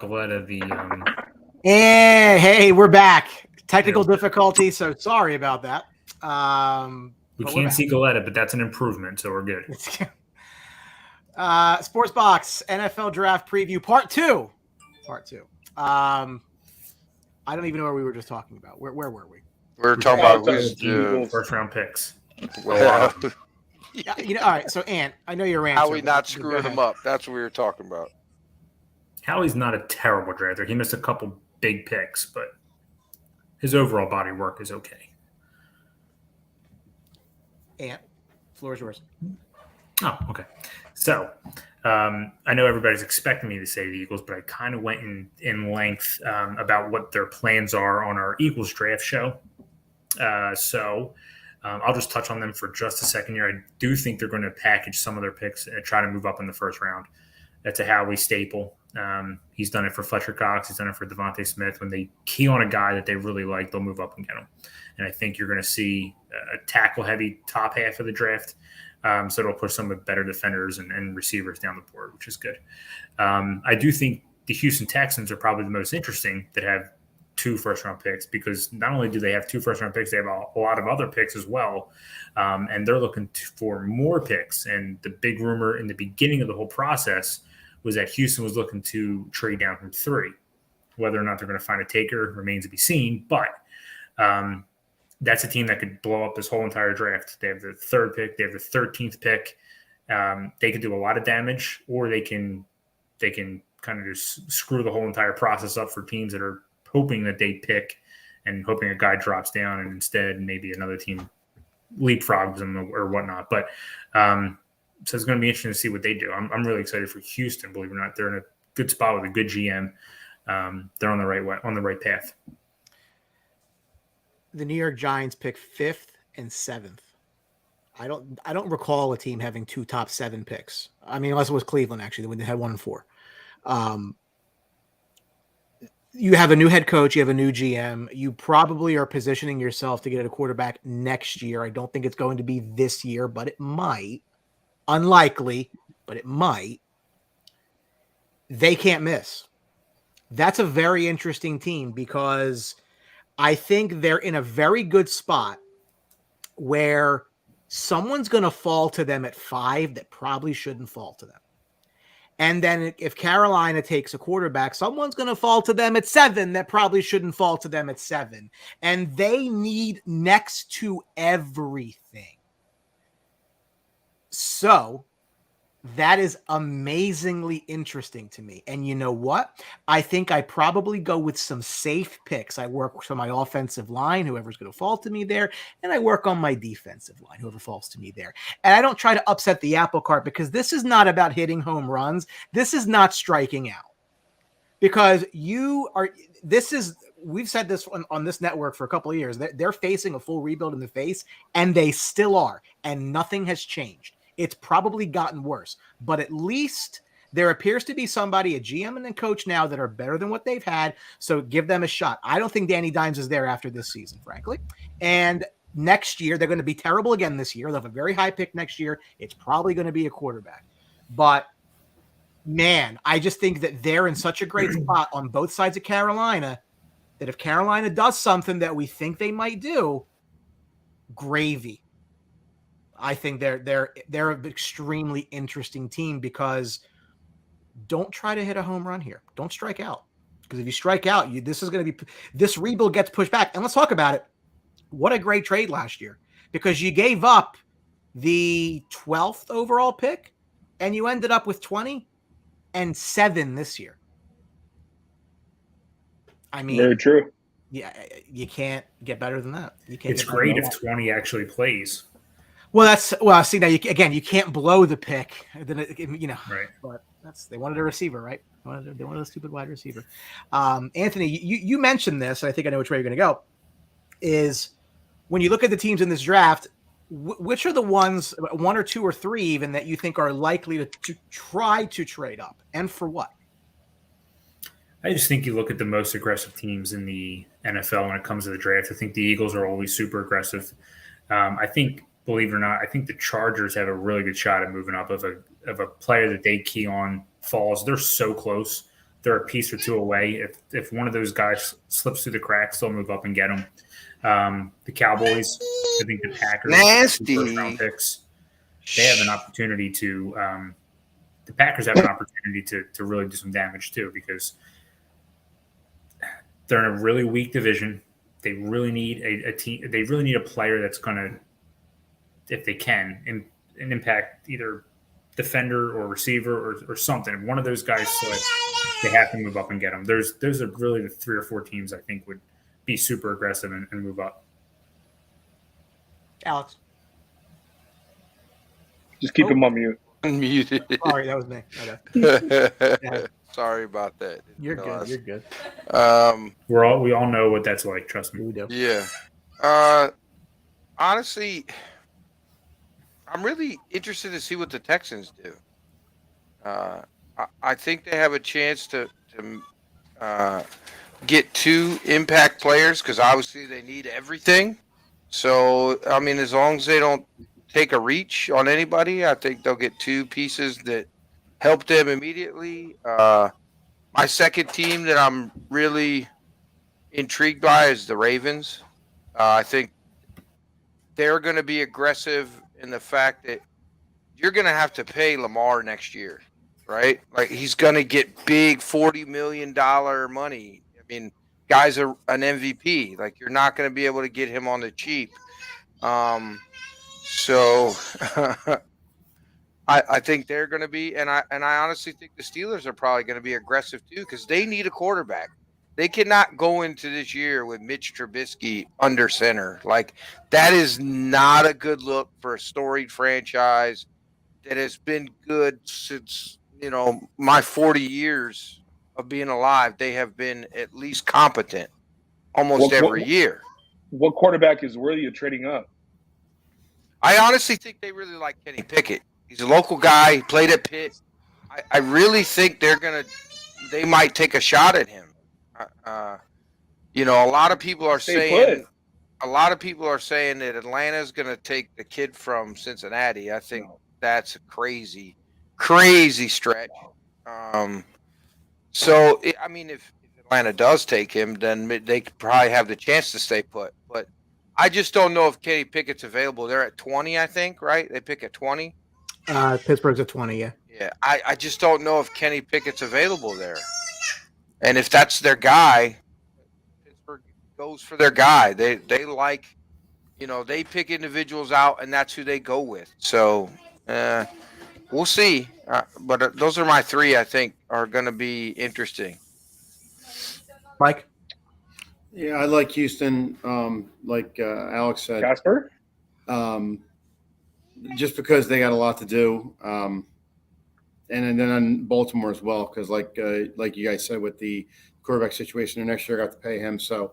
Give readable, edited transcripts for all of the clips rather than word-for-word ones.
Galetta the Hey, we're back. Technical difficulty, so sorry about that. we can't see Galetta, but that's an improvement, so we're good. Sports Box NFL Draft Preview Part 2. I don't even know where we were just talking about. Where were we? We were talking about first round picks. Well, all right. So, Ant, I know you're how we not screwing them up. That's what we were talking about. Howie's not a terrible drafter. He missed a couple big picks, but his overall body work is okay. Ant, floor is yours. Oh, okay. So I know everybody's expecting me to say the Eagles, but I kind of went in length about what their plans are on our Eagles draft show. So I'll just touch on them for just a second here. I do think they're going to package some of their picks and try to move up in the first round. That's a Howie staple. He's done it for Fletcher Cox. He's done it for Devontae Smith. When they key on a guy that they really like, they'll move up and get him. And I think you're going to see a tackle-heavy top half of the draft. So it'll push some of the better defenders and receivers down the board, which is good. I do think the Houston Texans are probably the most interesting that have 2 first-round picks, because not only do they have 2 first-round picks, they have a lot of other picks as well. And they're looking for more picks. And the big rumor in the beginning of the whole process was that Houston was looking to trade down from 3. Whether or not they're going to find a taker remains to be seen. But that's a team that could blow up this whole entire draft. They have the 3rd pick. They have the 13th pick. They could do a lot of damage, or they can kind of just screw the whole entire process up for teams that are hoping that they pick and hoping a guy drops down and instead maybe another team leapfrogs them or whatnot. But so it's going to be interesting to see what they do. I'm really excited for Houston. Believe it or not, they're in a good spot with a good GM. They're on the right path. The New York Giants pick 5th and 7th. I don't recall a team having 2 top 7 picks. I mean, unless it was Cleveland, actually, when they had 1 and 4. You have a new head coach. You have a new GM. You probably are positioning yourself to get a quarterback next year. I don't think it's going to be this year, but it might. Unlikely, but it might. They can't miss. That's a very interesting team, because I think they're in a very good spot where someone's going to fall to them at 5 that probably shouldn't fall to them. And then if Carolina takes a quarterback, someone's going to fall to them at 7 that probably shouldn't fall to them at 7. And they need next to everything. So that is amazingly interesting to me. And you know what? I think I probably go with some safe picks. I work on my offensive line, whoever's going to fall to me there, and I work on my defensive line, whoever falls to me there. And I don't try to upset the apple cart, because this is not about hitting home runs. This is not striking out. Because we've said this on this network for a couple of years. They're facing a full rebuild in the face, and they still are. And nothing has changed. It's probably gotten worse, but at least there appears to be somebody, a GM and a coach now, that are better than what they've had. So give them a shot. I don't think Danny Dimes is there after this season, frankly. And next year, they're going to be terrible again this year. They'll have a very high pick next year. It's probably going to be a quarterback. But, man, I just think that they're in such a great spot on both sides of Carolina that if Carolina does something that we think they might do, gravy. I think they're an extremely interesting team, because don't try to hit a home run here. Don't strike out, because if you strike out, this rebuild gets pushed back. And let's talk about it. What a great trade last year, because you gave up the 12th overall pick and you ended up with 20 and 7 this year. I mean, very true. Yeah, you can't get better than that. It's great if 20 actually plays. Well, see, now you can't blow the pick. Then right. But they wanted a receiver, right? They wanted a stupid wide receiver. Anthony, you mentioned this, and I think I know which way you're going to go. Is when you look at the teams in this draft, which are the ones, 1 or 2 or 3 even, that you think are likely to try to trade up, and for what? I just think you look at the most aggressive teams in the NFL when it comes to the draft. I think the Eagles are always super aggressive. I think, believe it or not, I think the Chargers have a really good shot at moving up. If a player that they key on falls, they're so close they're a piece or two away. If one of those guys slips through the cracks, they'll move up and get them. The Cowboys, I think the Packers, Nasty. first round picks, they have an opportunity to. The Packers have an opportunity to really do some damage too, because they're in a really weak division. They really need a team. They really need a player that's going to, if they can, and impact either defender or receiver or something. If one of those guys slips, they have to move up and get them. Those are really the 3 or 4 teams I think would be super aggressive and move up. Alex. Just keep him on mute. Unmuted. Sorry, that was me. Okay. Yeah. Sorry about that. You're good. You're good. We all know what that's like. Trust me. We do. Yeah. Honestly, I'm really interested to see what the Texans do. I think they have a chance to get 2 impact players, because obviously they need everything. So, I mean, as long as they don't take a reach on anybody, I think they'll get 2 pieces that help them immediately. My second team that I'm really intrigued by is the Ravens. I think they're going to be aggressive in the fact that you're going to have to pay Lamar next year, right? Like, he's going to get big $40 million money. I mean, guy's an MVP. Like, you're not going to be able to get him on the cheap. So I think they're going to be, and I honestly think the Steelers are probably going to be aggressive too, because they need a quarterback. They cannot go into this year with Mitch Trubisky under center. Like, that is not a good look for a storied franchise that has been good since, my 40 years of being alive. They have been at least competent almost every year. What quarterback is worthy of trading up? I honestly think they really like Kenny Pickett. He's a local guy. He played at Pitt. I really think they might take a shot at him. A lot of people are saying that Atlanta's going to take the kid from Cincinnati. I think that's a crazy stretch. If Atlanta does take him, then they could probably have the chance to stay put. But I just don't know if Kenny Pickett's available. They're at 20, I think, right? They pick at 20. Pittsburgh's at 20, yeah. Yeah, I just don't know if Kenny Pickett's available there. And if that's their guy, Pittsburgh goes for their guy. They like, they pick individuals out, and that's who they go with. So we'll see. But those are my 3 I think are going to be interesting. Mike? Yeah, I like Houston. Like Alex said, Casper? Just because they got a lot to do, and then on Baltimore as well, because like you guys said with the quarterback situation, the next year I got to pay him. So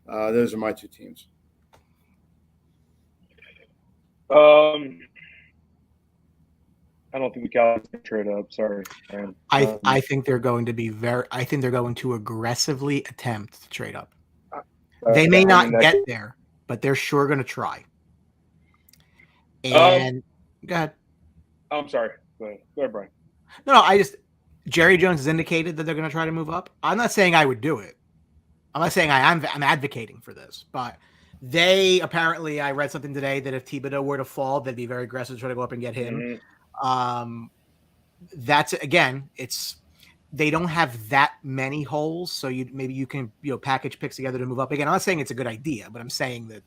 those are my 2 teams. I don't think the Cowboys can trade up. Sorry, man. I think they're going to be I think they're going to aggressively attempt to trade up. They may not get there, but they're sure going to try. And go ahead. I'm sorry. Go ahead, Brian. No, Jerry Jones has indicated that they're going to try to move up. I'm not saying I would do it. I'm not saying I'm advocating for this, but they apparently, I read something today that if Thibodeau were to fall, they'd be very aggressive to try to go up and get him. Mm-hmm. That's again, they don't have that many holes, so maybe you can package picks together to move up. Again, I'm not saying it's a good idea, but I'm saying that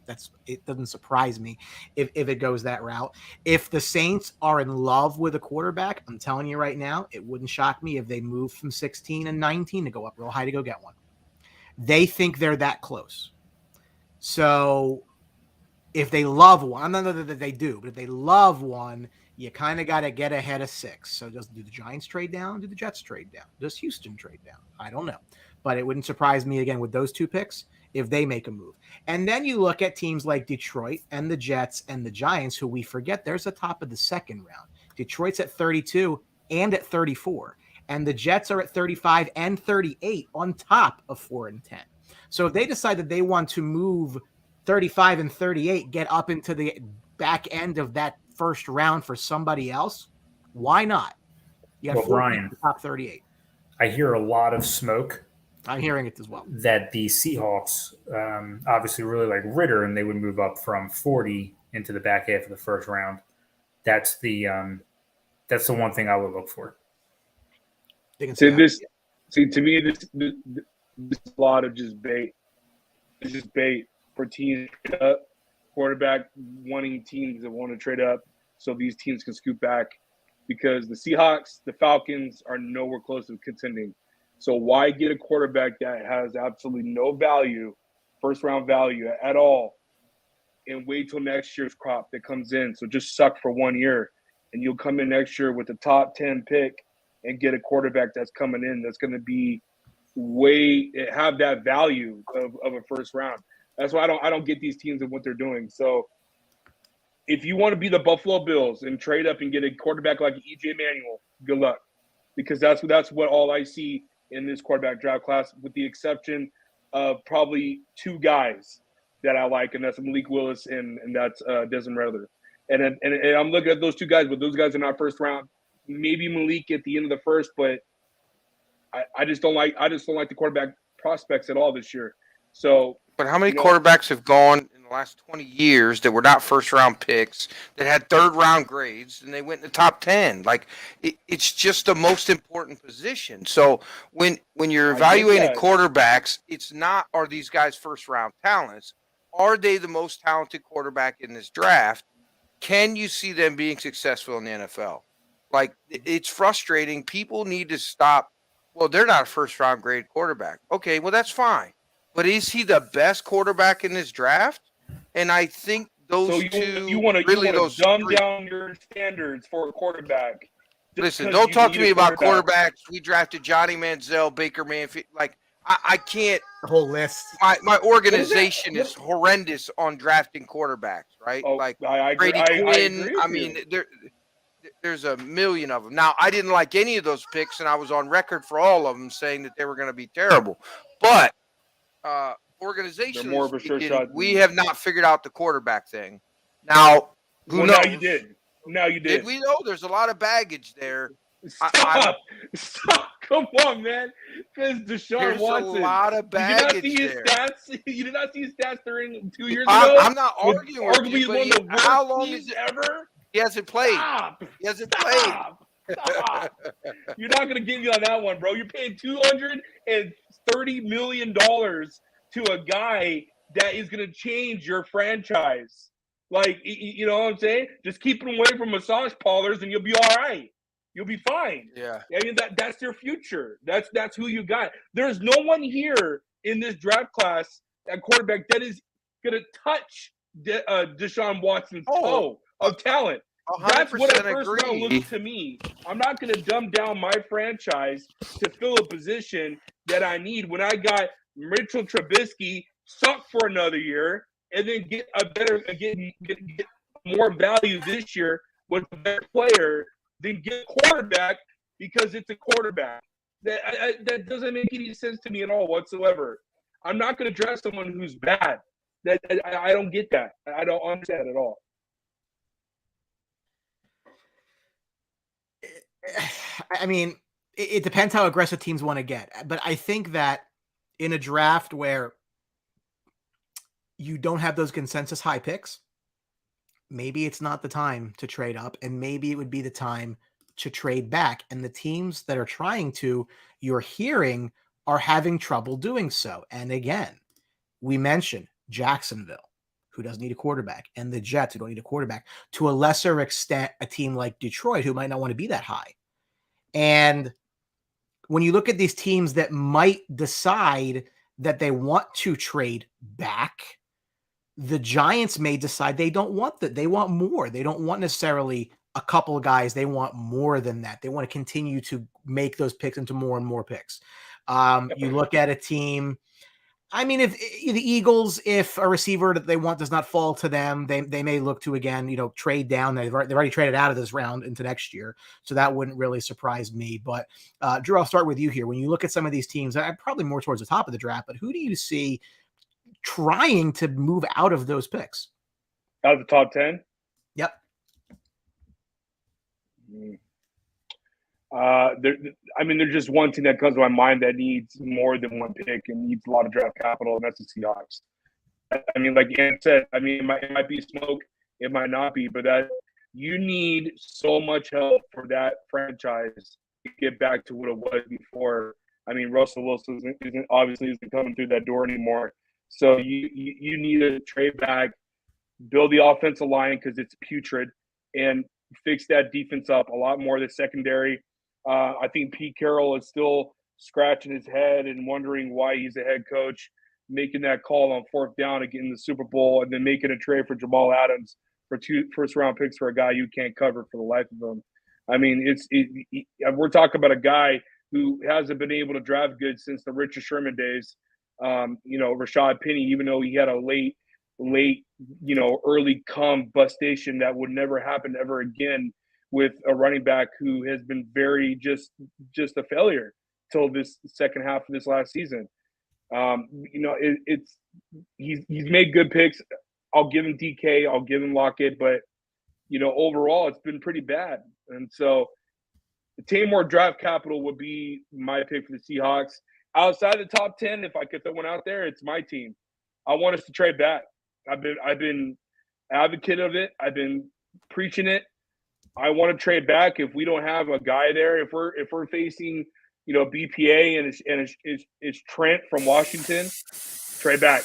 it doesn't surprise me if it goes that route. If the Saints are in love with a quarterback, I'm telling you right now, it wouldn't shock me if they move from 16 and 19 to go up real high to go get one. They think they're that close. So if they love one, I'm not that they do, but if they love one, you kind of got to get ahead of 6. So do the Giants trade down? Do the Jets trade down? Does Houston trade down? I don't know. But it wouldn't surprise me, again, with those 2 picks, if they make a move. And then you look at teams like Detroit and the Jets and the Giants, who we forget there's the top of the second round. Detroit's at 32 and at 34. And the Jets are at 35 and 38 on top of 4 and 10. So if they decide that they want to move 35 and 38, get up into the back end of that first round for somebody else, why not? You got Brian, top 38. I hear a lot of smoke I'm hearing it as well. that the Seahawks obviously really like Ritter, and they would move up from 40 into the back half of the first round. That's the one thing I would look for. They can See see this. See, to me, this is a lot of just bait. It's just bait for teams to trade up. Quarterback wanting teams that want to trade up, so these teams can scoot back. Because the Seahawks, the Falcons are nowhere close to contending. So why get a quarterback that has absolutely no value, first round value at all, and wait till next year's crop that comes in? So just suck for 1 year, and you'll come in next year with a top 10 pick and get a quarterback that's coming in that's going to be have that value of a first round. That's why I don't get these teams and what they're doing. So if you want to be the Buffalo Bills and trade up and get a quarterback like EJ Manuel, good luck, because that's what all I see in this quarterback draft class, with the exception of probably two guys that I like, and that's Malik Willis and that's Desmond Ridder. And I'm looking at those two guys, but those guys are not first round. Maybe Malik at the end of the first, but I just don't like the quarterback prospects at all this year. So, but how many quarterbacks have gone in the last 20 years that were not first round picks that had third round grades and they went in the top 10? Like it's just the most important position. So when you're evaluating quarterbacks, it's not, are these guys first round talents? Are they the most talented quarterback in this draft? Can you see them being successful in the NFL? Like, it's frustrating. People need to stop. Well, they're not a first round grade quarterback. Okay, well, that's fine. But is he the best quarterback in this draft? And I think those you want to dumb down your standards for a quarterback. Listen, don't talk to me about quarterbacks. We drafted Johnny Manziel, Baker Mayfield. Like, I can't. The whole list. My organization is horrendous on drafting quarterbacks, right? Oh, like Brady Quinn. I mean, there's a million of them. Now, I didn't like any of those picks, and I was on record for all of them saying that they were going to be terrible. But organizationally, we have not figured out the quarterback thing. Now, who knows? Now you did. Did we know? There's a lot of baggage there. Stop! Come on, man. Because Deshaun Watson. There's a lot of baggage there. You did not see his stats during 2 years ago? I'm not arguing with you, one of the worst how long teams is it ever? He hasn't played. Stop. He hasn't played. Stop. You're not going to get me on that one, bro. You're paying $230 million to a guy that is going to change your franchise. Like, you know what I'm saying? Just keep him away from massage parlors and you'll be all right. You'll be fine. Yeah. I mean, that's their future. That's who you got. There's no one here in this draft class at quarterback that is going to touch Deshaun Watson's toe of talent. That's what a first round looks to me. I'm not going to dumb down my franchise to fill a position that I need when I got Mitchell Trubisky suck for another year and then get more value this year with a better player than get a quarterback because it's a quarterback. That doesn't make any sense to me at all whatsoever. I'm not going to draft someone who's bad. I don't get that. I don't understand at all. I mean, it depends how aggressive teams want to get. But I think that in a draft where you don't have those consensus high picks, maybe it's not the time to trade up, and maybe it would be the time to trade back. And the teams that are trying to, you're hearing, are having trouble doing so. And again, we mentioned Jacksonville, who doesn't need a quarterback, and the Jets, who don't need a quarterback. To a lesser extent, a team like Detroit, who might not want to be that high. And when you look at these teams that might decide that they want to trade back, the Giants may decide they don't want that. They want more. They don't want necessarily a couple of guys. They want more than that. They want to continue to make those picks into more and more picks. You look at a team. I mean, if the Eagles, if a receiver that they want does not fall to them, they may look to, again, trade down. They've already traded out of this round into next year. So that wouldn't really surprise me. But Drew, I'll start with you here. When you look at some of these teams, probably more towards the top of the draft, but who do you see trying to move out of those picks? Out of the top 10? Yep. There's just one team that comes to my mind that needs more than one pick and needs a lot of draft capital, and that's the Seahawks. Like Ant said, it might be smoke, it might not be, but that you need so much help for that franchise to get back to what it was before. Russell Wilson isn't coming through that door anymore. So you need to trade back, build the offensive line because it's putrid, and fix that defense up a lot more. The secondary. I think Pete Carroll is still scratching his head and wondering why he's a head coach, making that call on fourth down to get in the Super Bowl and then making a trade for Jamal Adams for 2 first-round picks for a guy you can't cover for the life of him. We're talking about a guy who hasn't been able to draft good since the Richard Sherman days. Rashad Penny, even though he had a late, early come bustation that would never happen ever again with a running back who has been very just a failure till this second half of this last season. He's made good picks. I'll give him DK. I'll give him Lockett, but overall it's been pretty bad. And so, obtain more draft capital would be my pick for the Seahawks. Outside the top 10, if I could throw one out there, it's my team. I want us to trade back. I've been advocate of it. I've been preaching it. I want to trade back if we don't have a guy there. If we're facing, BPA and it's Trent from Washington, trade back.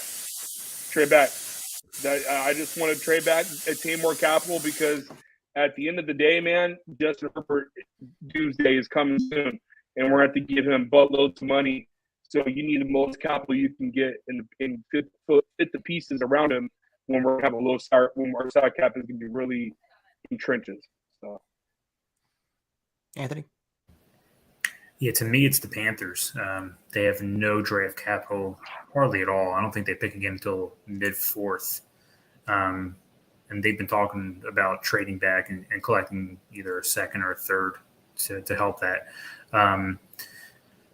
I just want to trade back, attain more capital because at the end of the day, man, Justin Herbert doomsday is coming soon, and we're going to have to give him buttloads of money. So you need the most capital you can get and fit the pieces around him when we're going to have a low start, when our salary cap is going to be really in trenches. So, Anthony? Yeah, to me, it's the Panthers. They have no draft capital, hardly at all. I don't think they pick again until mid-4th. And they've been talking about trading back and collecting either a second or a third to help that.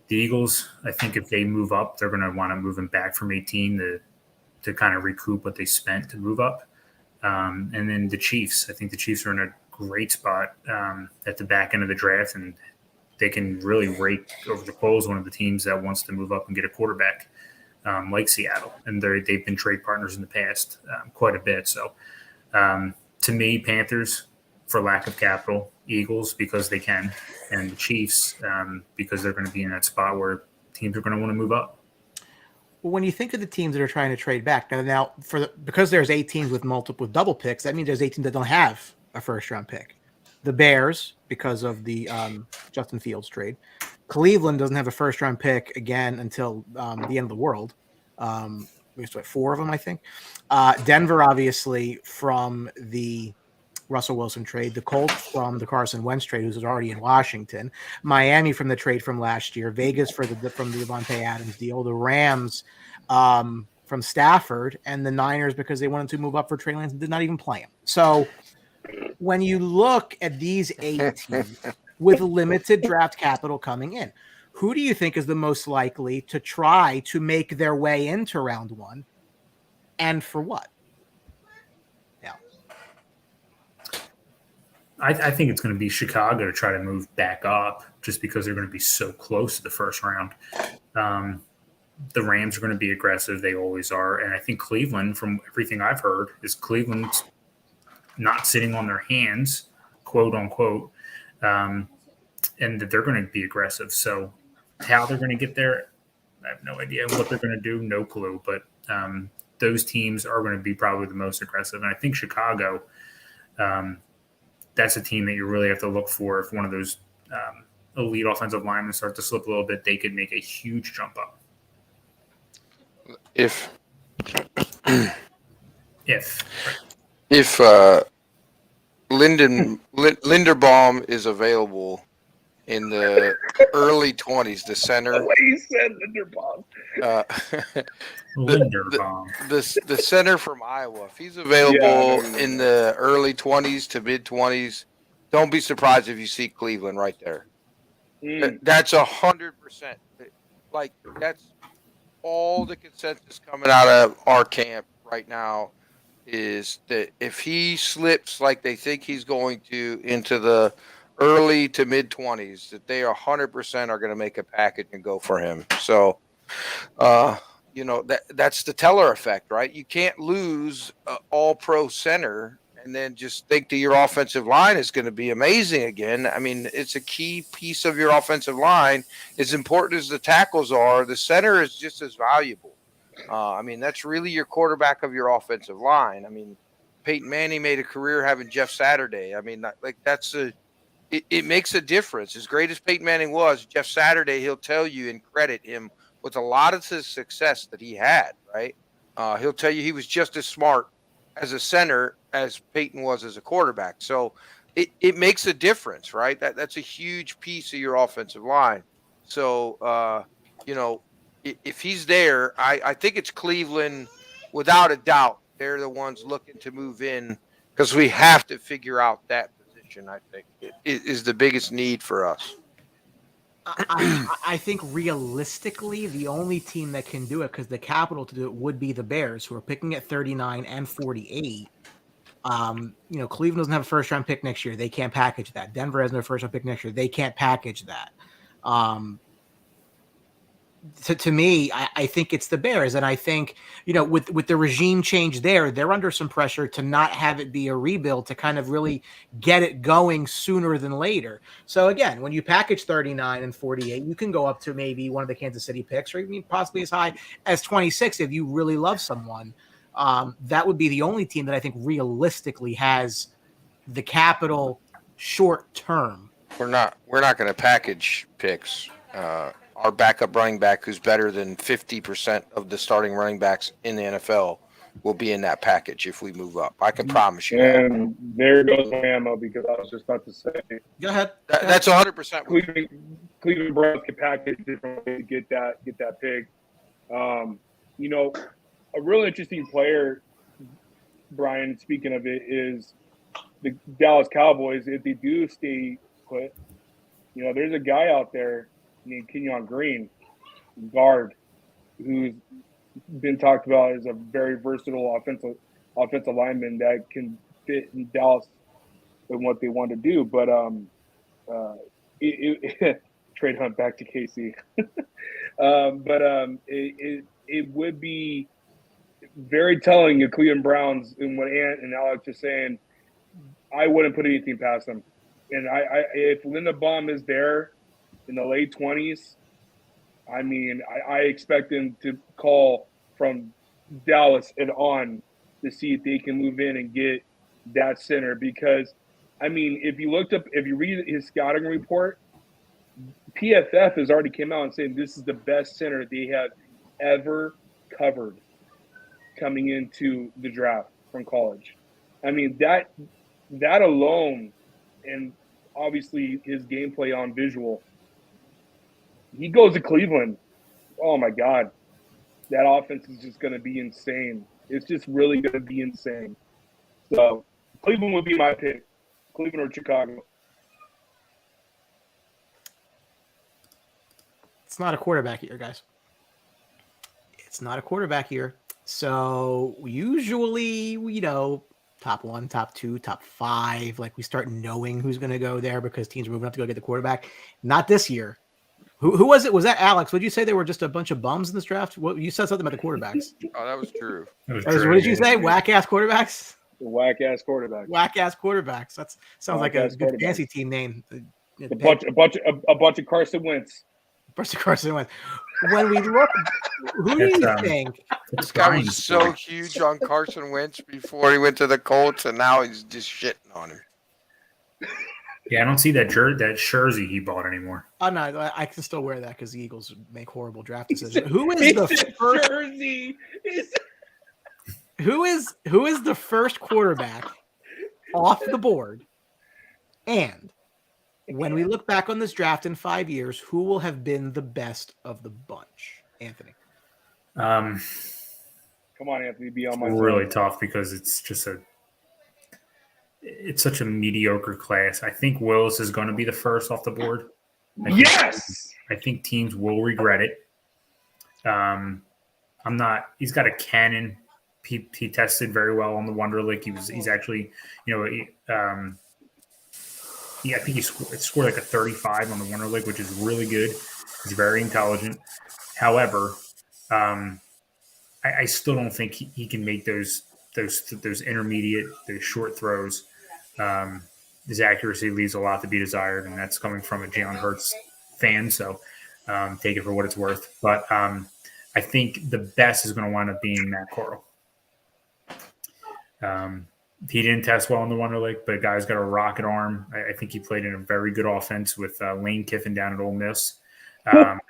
The Eagles, I think if they move up, they're going to want to move them back from 18 to kind of recoup what they spent to move up. And then the Chiefs, I think the Chiefs are in a great spot at the back end of the draft, and they can really rake over the coals one of the teams that wants to move up and get a quarterback like Seattle. And they've been trade partners in the past quite a bit. So to me, Panthers for lack of capital, Eagles because they can, and the Chiefs because they're going to be in that spot where teams are going to want to move up. Well, when you think of the teams that are trying to trade back now because there's 8 teams with double picks, that means there's 8 teams that don't have a first round pick. The Bears, because of the Justin Fields trade. Cleveland doesn't have a first round pick again until the end of the world. There's 4 of them, I think. Denver, obviously, from the Russell Wilson trade. The Colts from the Carson Wentz trade, who's already in Washington. Miami from the trade from last year. Vegas from the Devontae Adams deal. The Rams from Stafford, and the Niners because they wanted to move up for Trey Lance and did not even play him. So when you look at these 8 teams with limited draft capital coming in, who do you think is the most likely to try to make their way into round 1, and for what? I think it's going to be Chicago to try to move back up just because they're going to be so close to the first round. The Rams are going to be aggressive. They always are. And I think Cleveland, from everything I've heard, is Cleveland's not sitting on their hands, quote unquote, and that they're going to be aggressive. So how they're going to get there, I have no idea. What they're going to do, no clue. But those teams are going to be probably the most aggressive. And I think Chicago that's a team that you really have to look for. If one of those elite offensive linemen start to slip a little bit, they could make a huge jump up. If Linderbaum is available in the early 20s, the center. The way he said Linderbaum. The center from Iowa, if he's available in the early 20s to mid 20s, don't be surprised if you see Cleveland right there. That's 100%. Like, that's all the consensus coming out of our camp right now is that if he slips like they think he's going to into the early to mid 20s that they 100% are going to make a package and go for him. So, that's the Teller effect, right? You can't lose all pro center and then just think that your offensive line is going to be amazing again. I mean, it's a key piece of your offensive line. As important as the tackles are, the center is just as valuable. That's really your quarterback of your offensive line. I mean, Peyton Manning made a career having Jeff Saturday. I mean, it makes a difference. As great as Peyton Manning was, Jeff Saturday, he'll tell you and credit him with a lot of the success that he had, right? He'll tell you he was just as smart as a center as Peyton was as a quarterback. So it makes a difference, right? That's a huge piece of your offensive line. So, if he's there, I think it's Cleveland, without a doubt. They're the ones looking to move in because we have to figure out that position. I think it is the biggest need for us. I think realistically, the only team that can do it, because the capital to do it would be the Bears, who are picking at 39 and 48. Cleveland doesn't have a first-round pick next year. They can't package that. Denver has no first-round pick next year. They can't package that. To me, I think it's the Bears. And I think, with the regime change there, they're under some pressure to not have it be a rebuild, to kind of really get it going sooner than later. So again, when you package 39 and 48, you can go up to maybe one of the Kansas City picks, or even possibly as high as 26 if you really love someone. That would be the only team that I think realistically has the capital short term. We're not going to package picks. Our backup running back, who's better than 50% of the starting running backs in the NFL, will be in that package if we move up. I can promise you. And there goes my ammo, because I was just about to say. Go ahead. That's 100%. Cleveland Browns can package differently to get that pick. A really interesting player, Brian, speaking of it, is the Dallas Cowboys. If they do stay put, there's a guy out there named Kenyon Green, guard, who's been talked about as a very versatile offensive lineman that can fit in Dallas and what they want to do. But trade Hunt back to KC. It would be very telling of Cleveland Browns, and what Ant and Alex are saying. I wouldn't put anything past them. And if Linderbaum is there in the late 20s, I expect him to call from Dallas and on to see if they can move in and get that center. Because, if you read his scouting report, PFF has already came out and saying this is the best center they have ever covered coming into the draft from college. That alone, and obviously his gameplay on visual, he goes to Cleveland. Oh my God, that offense is just going to be insane. It's just really going to be insane. So Cleveland would be my pick. Cleveland or Chicago. It's not a quarterback year, guys. It's not a quarterback year. So usually, top 1, top 2, top 5, we start knowing who's going to go there because teams are moving up to go get the quarterback. Not this year. Who was it? Was that Alex? Would you say there were just a bunch of bums in this draft? You said something about the quarterbacks. Oh, that was true. What did you say? Whack-ass quarterbacks? Whack-ass quarterbacks. Whack-ass quarterbacks. That sounds like a good fancy team name. A bunch of Carson Wentz. Carson Wentz. When we look, who do you think? This guy was so huge on Carson Wentz before he went to the Colts, and now he's just shitting on him. Yeah, I don't see that jersey he bought anymore. Oh no, I can still wear that because the Eagles make horrible draft decisions. Who is the first jersey? Who is the first quarterback off the board? And when we look back on this draft in 5 years, who will have been the best of the bunch? Anthony. Come on, Anthony, be on my side. Really tough because it's just it's such a mediocre class. I think Willis is going to be the first off the board. I think teams will regret it. He's got a cannon. He tested very well on the Wonderlic. He's actually, I think he scored like a 35 on the Winter League, which is really good. He's very intelligent. However, I still don't think he can make those intermediate, those short throws. His accuracy leaves a lot to be desired, and that's coming from a Jalen Hurts fan. So take it for what it's worth. But I think the best is going to wind up being Matt Corral. He didn't test well in the Wonder League, but guy's got a rocket arm. I think he played in a very good offense with Lane Kiffin down at Ole Miss. And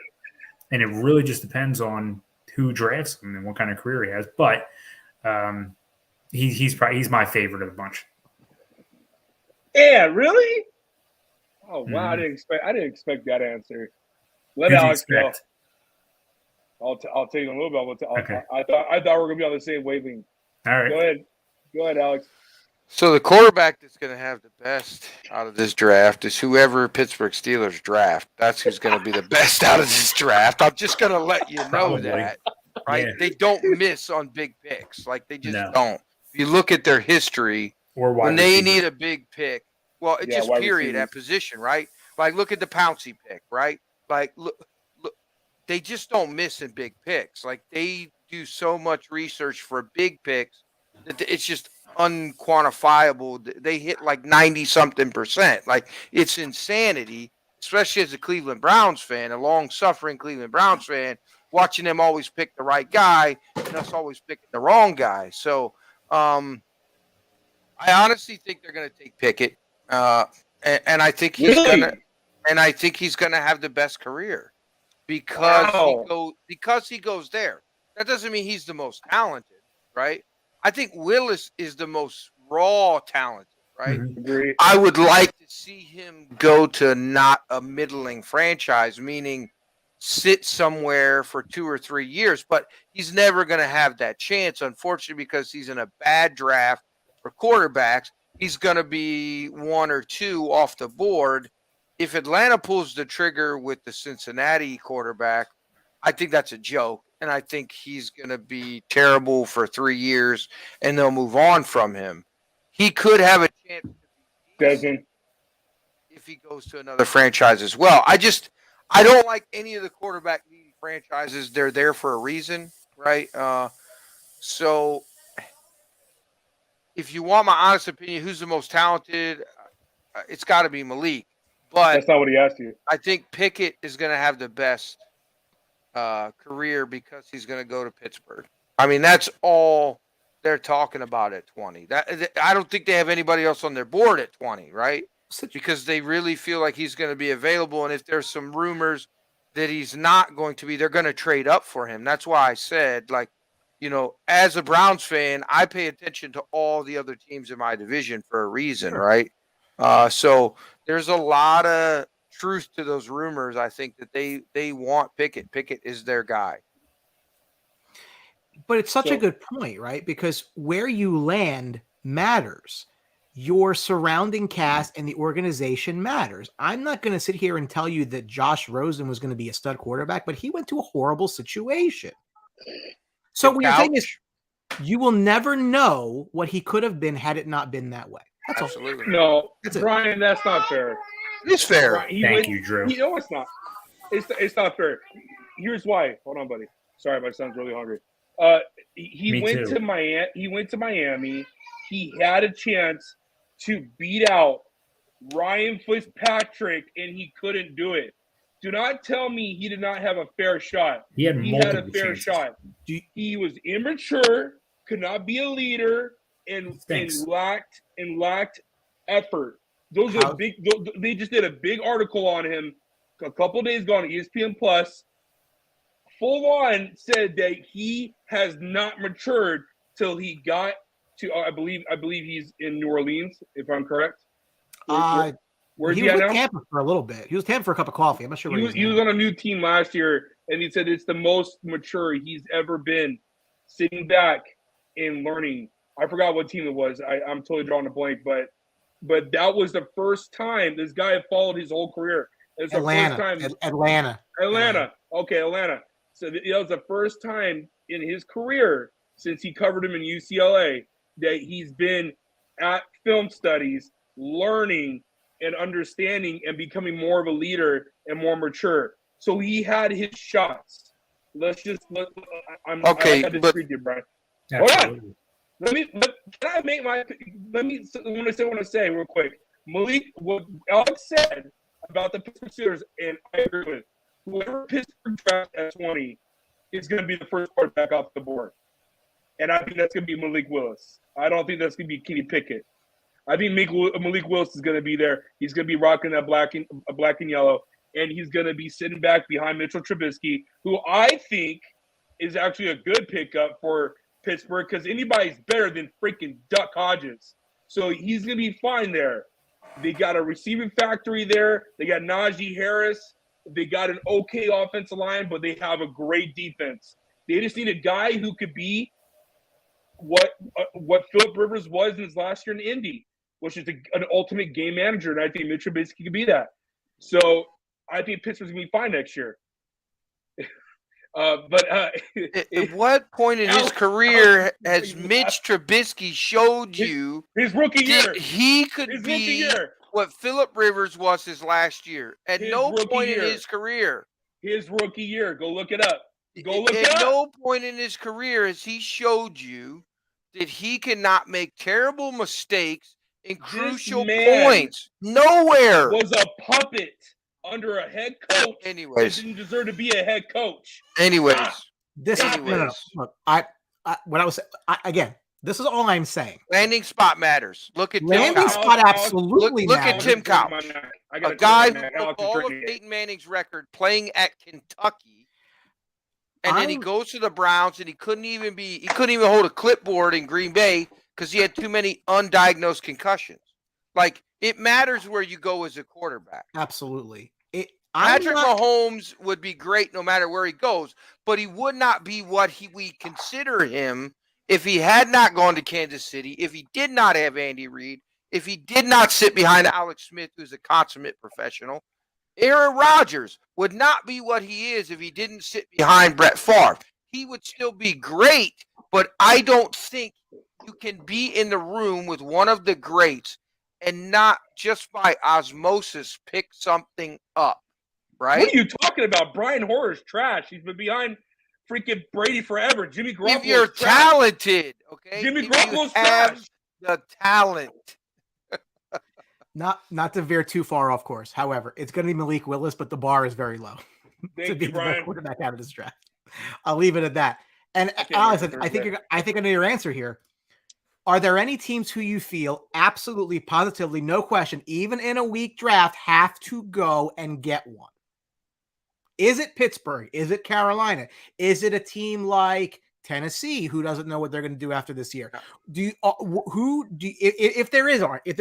it really just depends on who drafts him and what kind of career he has. But he's my favorite of the bunch. Yeah, really? Oh wow! Mm-hmm. I didn't expect that answer. Let Who'd you Alex go. expect? I'll tell you in a little bit. Okay. I thought we were gonna be on the same wavelength. All right. Go ahead, Alex. So the quarterback that's going to have the best out of this draft is whoever Pittsburgh Steelers draft. That's who's going to be the best out of this draft. I'm just going to let you know Probably. that, right? Yeah. They don't miss on big picks. Like, they just No. don't. If you look at their history, Or wide when they receiver. need a big pick, well, it's just wide period receivers. at position, right? Like, look at the Pouncey pick, right? Like, look, they just don't miss in big picks. Like, they do so much research for big picks that it's just unquantifiable. They hit like 90-something%. Like, it's insanity, especially as a Cleveland Browns fan, a long-suffering Cleveland Browns fan, watching them always pick the right guy and us always picking the wrong guy. So, I honestly think they're going to take Pickett, and I think he's Really? gonna have the best career because he goes there. That doesn't mean he's the most talented, right? I think Willis is the most raw talented, right? Mhm. Agree. I would like to see him go to not a middling franchise, meaning sit somewhere for 2 or 3 years, but he's never going to have that chance, unfortunately, because he's in a bad draft for quarterbacks. He's going to be 1 or 2 off the board. If Atlanta pulls the trigger with the Cincinnati quarterback, I think that's a joke. And I think he's going to be terrible for 3 years, and they'll move on from him. He could have a chance to be Doesn't. if he goes to another franchise as well. I don't like any of the quarterback needy franchises. They're there for a reason, right? So if you want my honest opinion, who's the most talented? It's got to be Malik. But That's not what he asked you. I think Pickett is going to have the best career because he's going to go to Pittsburgh. I mean, that's all they're talking about at 20. I don't think they have anybody else on their board at 20, right? Because they really feel like he's going to be available. And if there's some rumors that he's not going to be, they're going to trade up for him. That's why I said, like, you know, as a Browns fan, I pay attention to all the other teams in my division for a reason, right? So there's a lot of truth to those rumors. I think that they want Pickett. Pickett is their guy. But it's such a good point, right? Because where you land matters. Your surrounding cast and the organization matters. I'm not going to sit here and tell you that Josh Rosen was going to be a stud quarterback, but he went to a horrible situation. So what you're saying is you will never know what he could have been had it not been that way. That's Absolutely. No, That's it. Brian, that's not fair. It's fair. Brian, Thank you, Drew. You know it's not. It's not fair. Here's why. Hold on, buddy. Sorry, my son's really hungry. He Me went too. to Miami. He went to Miami. He had a chance to beat out Ryan Fitzpatrick, and he couldn't do it. Do not tell me he did not have a fair shot. He had He had multiple a fair chances. shot. He was immature, could not be a leader, and Thanks. lacked effort. Those are big. They just did a big article on him a couple days ago on ESPN Plus. Full on said that he has not matured till he got to. I believe he's in New Orleans, if I'm correct. Where's he he was at with now? Tampa for a little bit. He was Tampa for a cup of coffee. I'm not sure where He was on a new team last year, and he said it's the most mature he's ever been, sitting back and learning. I forgot what team it was. I'm totally drawing a blank, but that was the first time this guy had followed his whole career. It's the Atlanta. first time. Atlanta. Okay, Atlanta. So that was the first time in his career since he covered him in UCLA that he's been at film studies, learning and understanding and becoming more of a leader and more mature. So he had his shots. Okay, I but- disagree with you, Brian. Hold on. Absolutely. Can I make my? Let me want to say real quick. Malik, what Alex said about the Pittsburgh Steelers, and I agree with. Whoever Pittsburgh drafts at 20 is going to be the first quarterback off the board, and I think that's going to be Malik Willis. I don't think that's going to be Kenny Pickett. I think Malik Willis is going to be there. He's going to be rocking that black and yellow, and he's going to be sitting back behind Mitchell Trubisky, who I think is actually a good pickup for Pittsburgh because anybody's better than freaking Duck Hodges. So he's going to be fine there. They got a receiving factory there. They got Najee Harris. They got an okay offensive line, but they have a great defense. They just need a guy who could be what Philip Rivers was in his last year in Indy, which is an ultimate game manager, and I think Mitch Trubisky could be that. So I think Pittsburgh's going to be fine next year. At what point in his career has Mitch Trubisky showed you his rookie year? that he could His rookie be year. what Philip Rivers was his last year? At His no rookie point in year. his career. His rookie year. Go look it up. Go look it At up. no point in his career has he showed you that he cannot make terrible mistakes in crucial man points. Nowhere. Was a puppet under a head coach. That Anyways, didn't deserve to be a head coach. anyways, This is no, no, no. Anyways. Look, what I was again. This is all I'm saying. landing spot matters. Look at Tim Landing Couch. spot absolutely Look at matters. Tim Couch. I A gotta guy drink who my broke neck. Alex is all of drinking it. Peyton Manning's record playing at Kentucky, and then he I'm- goes to the Browns, and he couldn't even hold a clipboard in Green Bay because he had too many undiagnosed concussions. Like, it matters where you go as a quarterback. Absolutely. Patrick Mahomes would be great no matter where he goes, but he would not be what we consider him if he had not gone to Kansas City, if he did not have Andy Reid, if he did not sit behind Alex Smith, who's a consummate professional. Aaron Rodgers would not be what he is if he didn't sit behind Brett Favre. He would still be great, but I don't think you can be in the room with one of the greats and not just by osmosis pick something up, right? What are you talking about? Brian Hoyer's trash. He's been behind freaking Brady forever. Jimmy Garoppolo's If you're trash. talented, okay? Jimmy If you Garoppolo's have trash. the talent. Not to veer too far off course. However, it's going to be Malik Willis, but the bar is very low to Thank be you, the best Brian. quarterback out of this draft. I'll leave it at that. And can't Alex, wait for I think that. I know your answer here. Are there any teams who you feel absolutely, positively, no question, even in a weak draft, have to go and get one? Is it Pittsburgh? Is it Carolina? Is it a team like Tennessee who doesn't know what they're going to do after this year? If there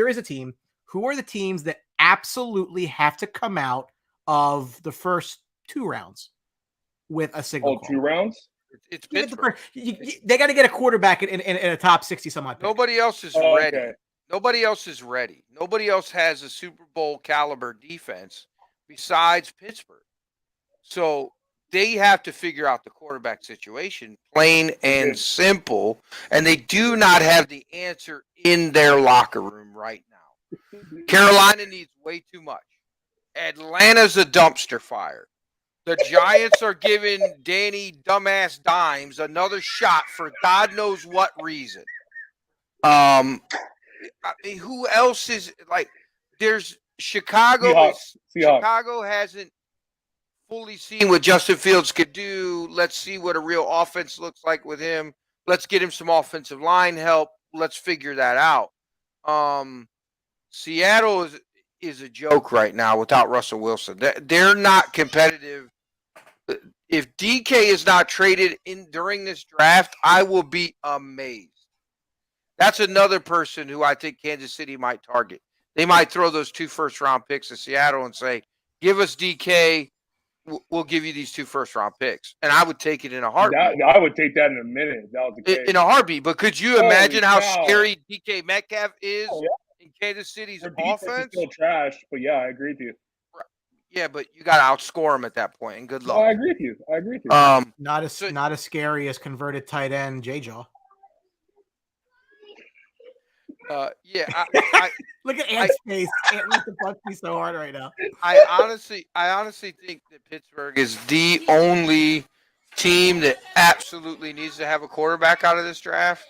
is a team, who are the teams that absolutely have to come out of the first 2 rounds with a signal Oh, call? 2 rounds? It's You get the Pittsburgh. they got to get a quarterback in a top 60 some odd pick. Nobody else is Oh, ready. okay. Nobody else is ready. Nobody else has a Super Bowl caliber defense besides Pittsburgh. So they have to figure out the quarterback situation, plain and Okay. simple. And they do not have the answer in their locker room right now. Carolina needs way too much. Atlanta's a dumpster fire. The Giants are giving Danny Dumbass Dimes another shot for God knows what reason. I mean, who else is like? There's Chicago. Seahawks. Chicago hasn't fully seen what Justin Fields could do. Let's see what a real offense looks like with him. Let's get him some offensive line help. Let's figure that out. Seattle is a joke right now without Russell Wilson. They're not competitive. If DK is not traded in during this draft, I will be amazed. That's another person who I think Kansas City might target. They might throw those 2 first-round picks to Seattle and say, give us DK, we'll give you these 2 first-round picks. And I would take it in a heartbeat. I would take that in a minute. If that was the case. In a heartbeat. But could you Holy imagine how cow. scary DK Metcalf is Oh, yeah. in Kansas City's Their defense is offense? still trash, but yeah, I agree with you. Yeah, but you got to outscore him at that point, and good No, I luck. agree with you. I agree with you. Not as So- not as scary as converted tight end J-Jaw. Yeah, I, Look at Ant's face. Ant wants to punch me so hard right now. I honestly think that Pittsburgh is the only team that absolutely needs to have a quarterback out of this draft.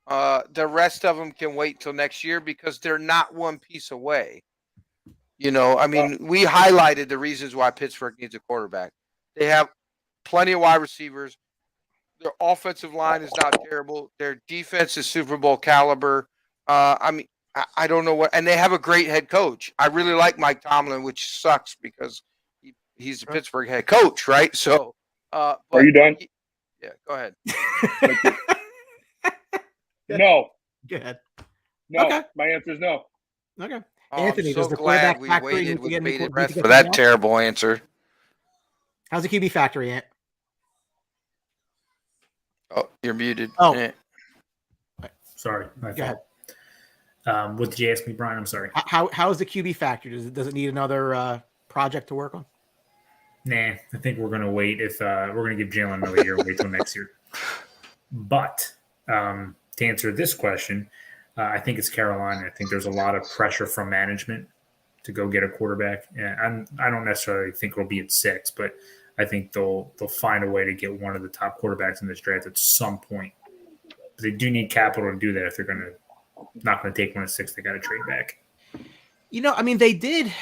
The rest of them can wait till next year because they're not one piece away. You know, I mean, we highlighted the reasons why Pittsburgh needs a quarterback. They have plenty of wide receivers. Their offensive line is not terrible. Their defense is Super Bowl caliber. I mean, I don't know what, and they have a great head coach. I really like Mike Tomlin, which sucks because he's the Pittsburgh head coach, right? So, Are you done? Yeah, go ahead. No. Go ahead. No. Okay. My answer is no. Okay. Oh, Anthony, I'm so does the glad quarterback we factory waited need to with get any- bated need to breath get for that something else? terrible answer. How's the QB factory, Ant? Oh, you're muted. Oh. Eh. Sorry, my Go ahead. fault. What did you ask me, Brian? I'm sorry. How is the QB factory? Does it need another project to work on? Nah, I think we're gonna wait. If we're gonna give Jalen another year, wait till next year. But to answer this question, I think it's Carolina. I think there's a lot of pressure from management to go get a quarterback. And I don't necessarily think it'll be at 6, but I think they'll find a way to get one of the top quarterbacks in this draft at some point. But they do need capital to do that. If they're not going to take one at 6, they got to trade back. You know, I mean, they did.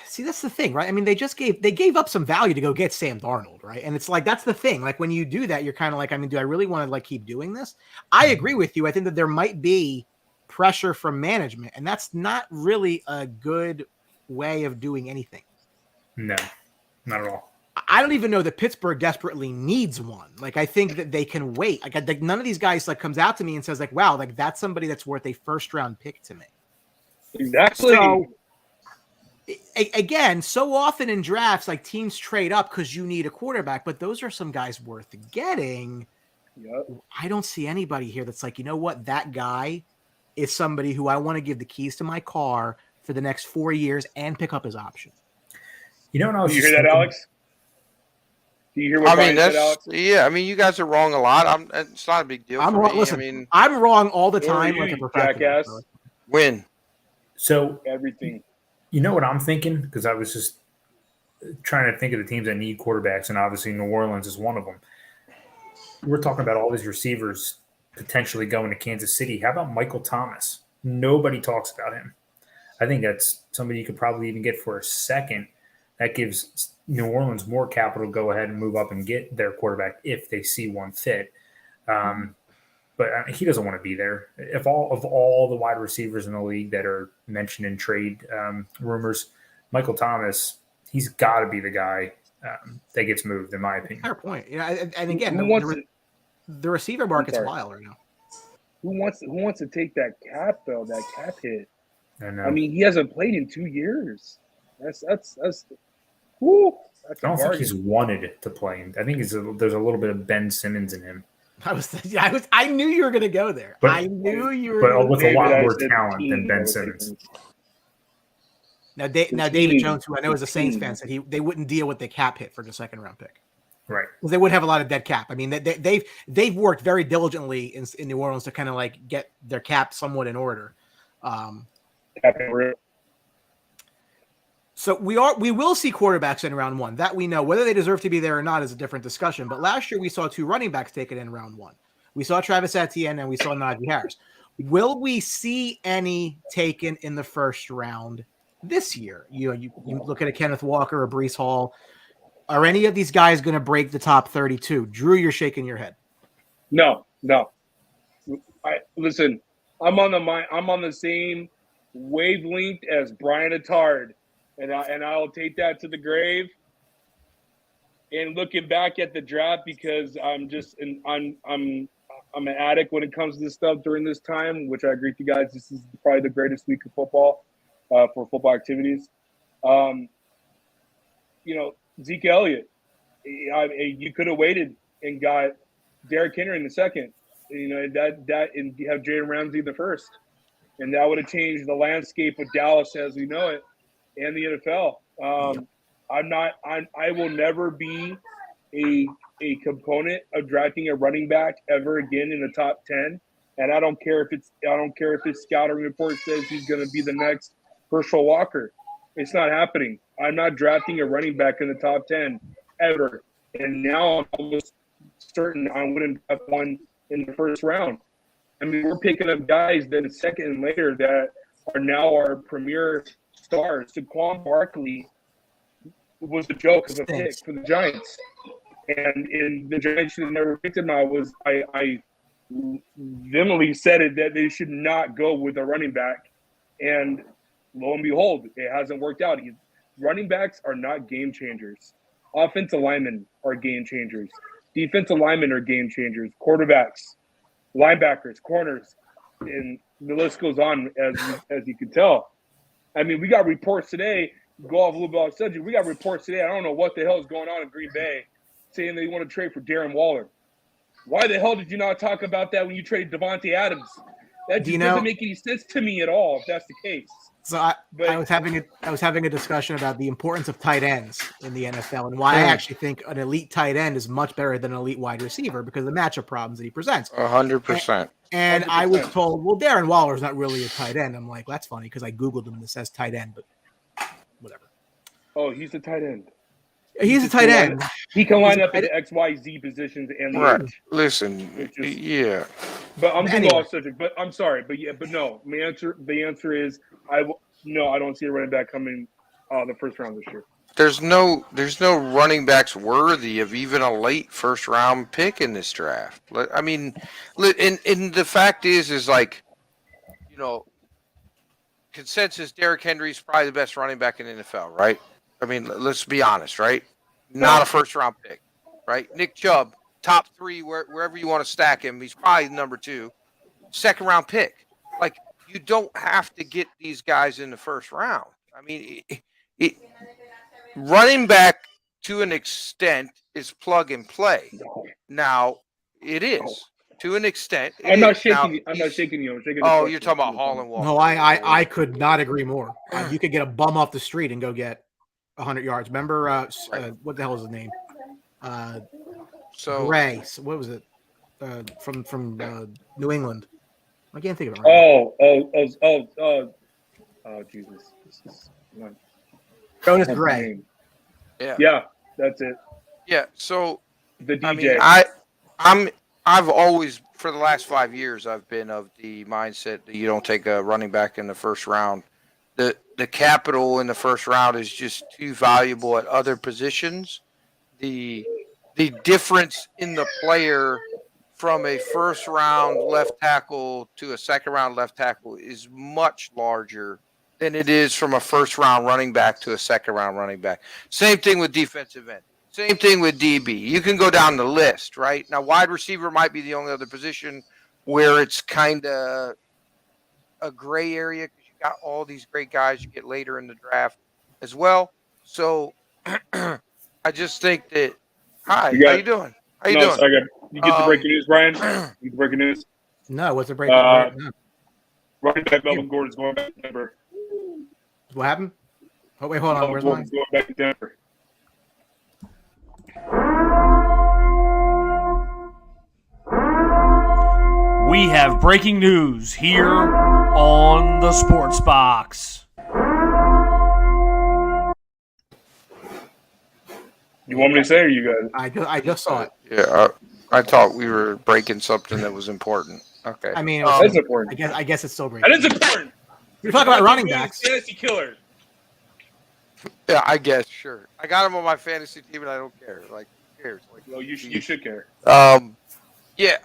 See, that's the thing, right? I mean, they gave up some value to go get Sam Darnold, right? And it's like that's the thing. Like when you do that, you're kind of like, I mean, do I really want to like keep doing this? I agree with you. I think that there might be pressure from management, and that's not really a good way of doing anything. No, not at all. I don't even know that Pittsburgh desperately needs one. Like, I think that they can wait. Like none of these guys like comes out to me and says like, wow, like that's somebody that's worth a first round pick to me. Exactly. So, again, so often in drafts, like teams trade up because you need a quarterback, but those are some guys worth getting. Yep. I don't see anybody here that's like, you know what, that guy is somebody who I want to give the keys to my car for the next 4 years and pick up his option. You know what I was Do you just hear that, thinking? Alex? Do you hear what I Brian mean, said, Alex? yeah. I mean, you guys are wrong a lot. It's not a big deal I'm for wrong. me. Listen, I mean, I'm wrong all the Or time. you, Like a professional. jackass. So. win. So Everything. you know what I'm thinking? Because I was just trying to think of the teams that need quarterbacks, and obviously New Orleans is one of them. We're talking about all these receivers potentially going to Kansas City. How about Michael Thomas? Nobody talks about him. I think that's somebody you could probably even get for a second. That gives New Orleans more capital to go ahead and move up and get their quarterback if they see one fit. But he doesn't want to be there. If all the wide receivers in the league that are mentioned in trade rumors, Michael Thomas, he's got to be the guy that gets moved, in my opinion. Fair point. Yeah, and again, Who wants the receiver market's sorry. wild right now. Who wants to take that cap though? That cap hit. And, I mean, he hasn't played in 2 years. That's. Whoo, that's I a don't think bargain. he's wanted to play. I think there's a little bit of Ben Simmons in him, I knew you were going to go there. But- I knew you were. but with a David, lot I more said talent than team, I Ben would take Simmons. him. Now, The David team. Jones, who I know is a Saints team. fan, said they wouldn't deal with the cap hit for the second round pick Right. because they would have a lot of dead cap. I mean, they've worked very diligently in New Orleans to kind of like get their cap somewhat in order. Cap hit real. So we will see quarterbacks in round 1. That we know. Whether they deserve to be there or not is a different discussion. But last year we saw 2 running backs taken in round 1. We saw Travis Etienne and we saw Najee Harris. Will we see any taken in the first round this year? You look at a Kenneth Walker or Breece Hall. Are any of these guys going to break the top 32? Drew, you're shaking your head. No. Listen. I'm on the same wavelength as Brian Attard, and I'll take that to the grave. And looking back at the draft, because I'm an addict when it comes to this stuff during this time, which I agree with you guys. This is probably the greatest week of football for football activities. Zeke Elliott, you could have waited and got Derrick Henry in the second. And you have Jalen Ramsey in the first, and that would have changed the landscape of Dallas as we know it and the NFL. I will never be a component of drafting a running back ever again in the top 10 And I don't care if his scouting report says he's going to be the next Herschel Walker. It's not happening. I'm not drafting a running back in the top 10 ever. And now I'm almost certain I wouldn't draft one in the first round. I mean, we're picking up guys then second and later that are now our premier stars. Saquon Barkley was a joke of a pick for the Giants. And the Giants should have never picked him. I vehemently said it that they should not go with a running back. And lo and behold, it hasn't worked out. Running backs are not game changers. Offensive linemen are game changers. Defensive linemen are game changers. Quarterbacks, linebackers, corners, and the list goes on as you can tell. I mean, we got reports today. Go off a little bit off subject. We got reports today. I don't know what the hell is going on in Green Bay, saying they want to trade for Darren Waller. Why the hell did you not talk about that when you traded Devontae Adams? That just doesn't make any sense to me at all. If that's the case. So I was having a discussion about the importance of tight ends in the NFL and why I actually think an elite tight end is much better than an elite wide receiver because of the matchup problems that he presents. 100%. And I was told, well, Darren Waller is not really a tight end. I'm like, that's funny because I Googled him and it says tight end, but whatever. Oh, he's a tight end. He's a tight end. He can line up at the X, Y, Z positions and the Right. edge. Listen, yeah. But I'm Anyway. going off subject. But I'm sorry. But no. The answer is I don't see a running back coming the first round this year. There's no running backs worthy of even a late first round pick in this draft. I mean, and the fact is like, you know, consensus Derrick Henry's probably the best running back in the NFL, right? I mean, let's be honest, right? Not a first round pick, right? Nick Chubb, top 3, wherever you want to stack him, he's probably number 2, second round pick. Like, you don't have to get these guys in the first round. I mean, running back to an extent is plug and play. Now, it is to an extent. I'm not shaking you. I'm shaking you. Oh, you're talking about Hall and Walker. No, I could not agree more. You could get a bum off the street and go get 100 yards. Remember, what the hell is his name? Gray. What was it? From New England. I can't think of it. Oh, Jesus. Jonas Gray. Yeah, that's it. Yeah, so the DJ. I mean, I've always, for the last 5 years, I've been of the mindset that you don't take a running back in the first round. The capital in the first round is just too valuable at other positions. The difference in the player from a first round left tackle to a second round left tackle is much larger than it is from a first round running back to a second round running back. Same thing with defensive end. Same thing with DB. You can go down the list, right? Now, wide receiver might be the only other position where it's kind of a gray area because you got all these great guys you get later in the draft as well. So I just think that, how you doing? How you doing? Sorry, you get the breaking news, Brian? You get the breaking news? No, what's the breaking news? Running back Melvin Gordon's going back to Denver. What happened? Oh, wait, hold on. Where's mine? Going back to Denver. We have breaking news here on the Sports Box. You want me to say or you guys? I just saw it. Yeah, I thought we were breaking something that was important. Okay. I mean, that's important. I guess it's still breaking. That is important. You're talking about running backs. Fantasy killer. Yeah, I guess, sure. I got him on my fantasy team, and I don't care. Like, who cares? Like, Well, you should care. Yeah,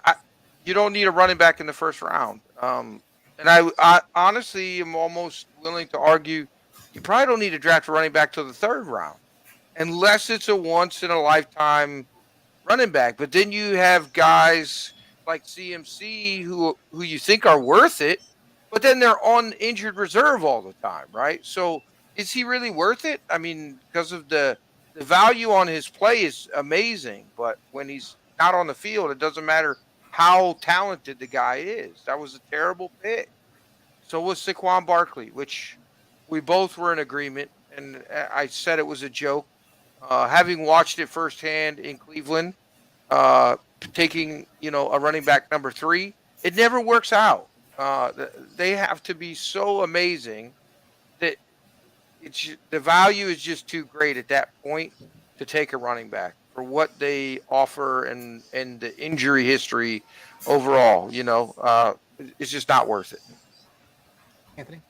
you don't need a running back in the first round. And I honestly am almost willing to argue you probably don't need to draft a running back till the third round, unless it's a once-in-a-lifetime running back. But then you have guys like CMC who you think are worth it, but then they're on injured reserve all the time, right? So is he really worth it? I mean, because of the value on his play is amazing, but when he's not on the field, it doesn't matter how talented the guy is. That was a terrible pick. So was Saquon Barkley, which we both were in agreement, and I said it was a joke. Having watched it firsthand in Cleveland, taking a running back number 3, it never works out. They have to be so amazing that the value is just too great at that point to take a running back for what they offer and the injury history overall. It's just not worth it. Anthony?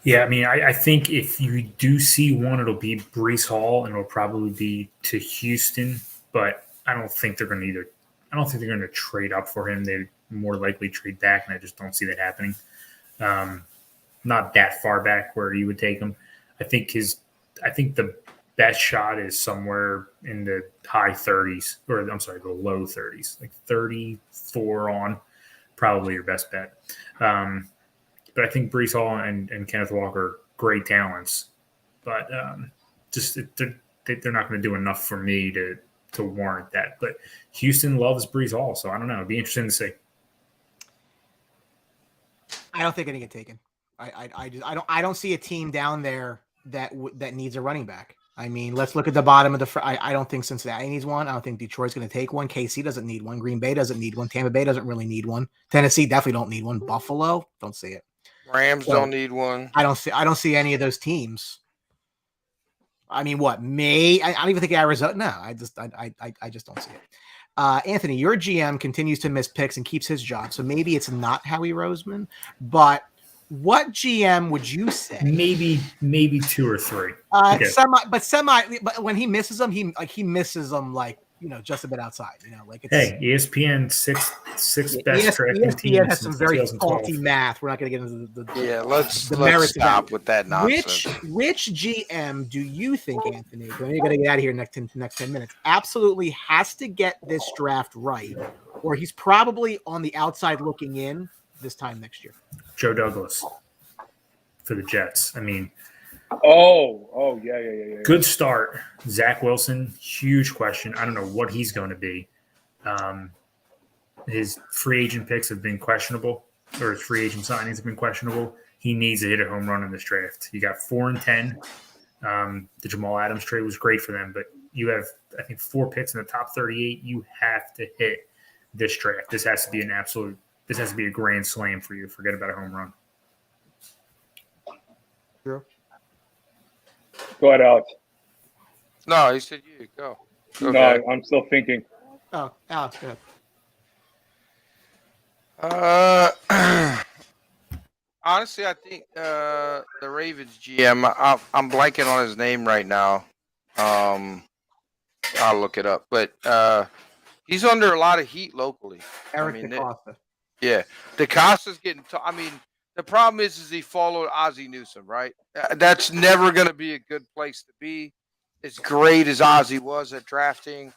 Yeah, I mean, I think if you do see one, it'll be Brees Hall, and it'll probably be to Houston. But I don't think they're going to trade up for him. They more likely trade back, and I just don't see that happening. Not that far back where you would take him. I think the best shot is somewhere in the high 30s, or I'm sorry, the low 30s, like 34 on, probably your best bet. But I think Brees Hall and Kenneth Walker are great talents, but they're not going to do enough for me to warrant that. But Houston loves Brees Hall, so I don't know. It'd be interesting to see. I don't think any get taken. I don't see a team down there that needs a running back. I mean, let's look at the bottom of the. I don't think Cincinnati needs one. I don't think Detroit's going to take one. KC doesn't need one. Green Bay doesn't need one. Tampa Bay doesn't really need one. Tennessee definitely don't need one. Buffalo, don't see it. Rams don't need one. I don't see any of those teams. I mean, what May? I don't even think Arizona. No, I just don't see it. Anthony, your GM continues to miss picks and keeps his job, so maybe it's not Howie Roseman. But what GM would you say? Maybe 2 or 3. Okay. But when he misses them, he misses them just a bit outside. Like it's, hey, ESPN six best tracking ESPN teams has some very faulty math. We're not going to get into the let's merits stop with that nonsense. Which GM do you think, Anthony? You're going to get out of here next 10 minutes. Absolutely has to get this draft right, or he's probably on the outside looking in this time next year. Joe Douglas for the Jets. I mean, yeah. Good start. Zach Wilson, huge question. I don't know what he's going to be. His free agent picks have been questionable, or his free agent signings have been questionable. He needs to hit a home run in this draft. You got 4 and 10. The Jamal Adams trade was great for them, but you have, I think, 4 picks in the top 38. You have to hit this draft. This has to be a grand slam for you. Forget about a home run. True. Go ahead, Alex. No, he said you go. No, I'm still thinking. Oh, Alex, go ahead. Honestly, I think the Ravens GM. I'm blanking on his name right now. I'll look it up, but he's under a lot of heat locally. Eric DeCosta. Yeah, DeCosta's getting. I mean, the problem is he followed Ozzie Newsome, right? That's never going to be a good place to be. As great as Ozzie was at drafting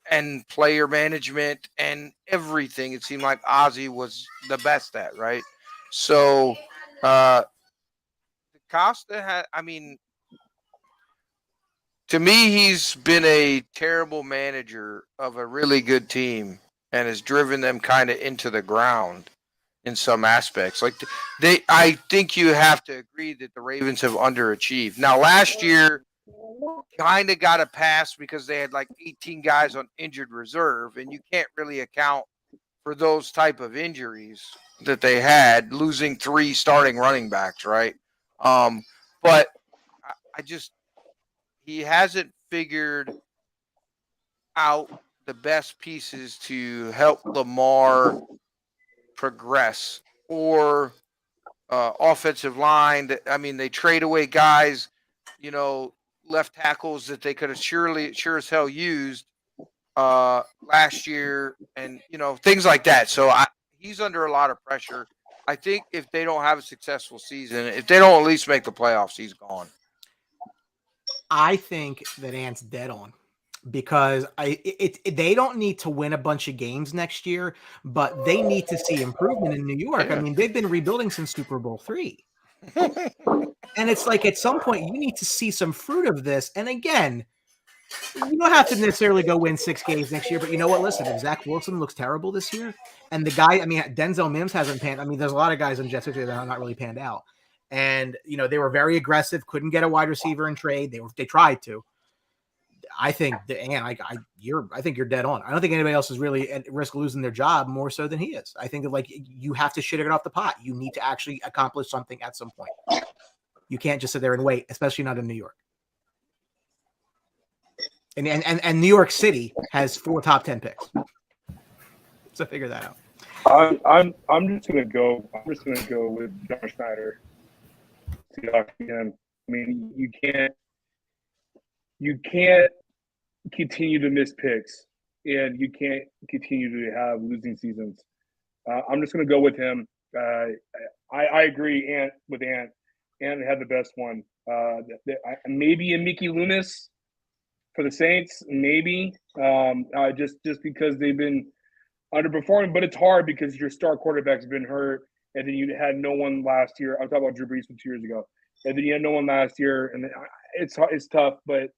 and player management and everything, it seemed like Ozzie was the best at, right? So DeCosta had, I mean, to me, he's been a terrible manager of a really good team and has driven them kind of into the ground in some aspects. I think you have to agree that the Ravens have underachieved. Now, last year kind of got a pass because they had 18 guys on injured reserve, and you can't really account for those type of injuries that they had, losing 3 starting running backs, right? But he hasn't figured out the best pieces to help Lamar progress, or offensive line. They trade away guys, left tackles that they could have sure as hell used last year, and things like that. So he's under a lot of pressure. I think if they don't have a successful season, if they don't at least make the playoffs, he's gone. I think that Ant's dead on, because they don't need to win a bunch of games next year, but they need to see improvement in New York. I mean, they've been rebuilding since Super Bowl III. And it's at some point you need to see some fruit of this. And again, you don't have to necessarily go win 6 games next year, but you know what? Listen, if Zach Wilson looks terrible this year, and the guy, Denzel Mims hasn't panned. There's a lot of guys in Jets that are not really panned out. And, they were very aggressive, couldn't get a wide receiver in trade. They tried to. I think I think you're dead on. I don't think anybody else is really at risk of losing their job more so than he is. I think that like you have to shit it off the pot. You need to actually accomplish something at some point. You can't just sit there and wait, especially not in New York. And New York City has 4 top 10 picks. So figure that out. I'm just gonna go with John Schneider. Again, I mean, you can't continue to miss picks, and you can't continue to have losing seasons. I'm just gonna go with him. I agree, with Ant. Ant had the best one. Maybe a Mickey Loomis for the Saints, maybe just because they've been underperforming, but it's hard because your star quarterback's been hurt, and then you had no one last year. I'm talking about Drew Brees from 2 years ago, and then you had no one last year, and it's tough. But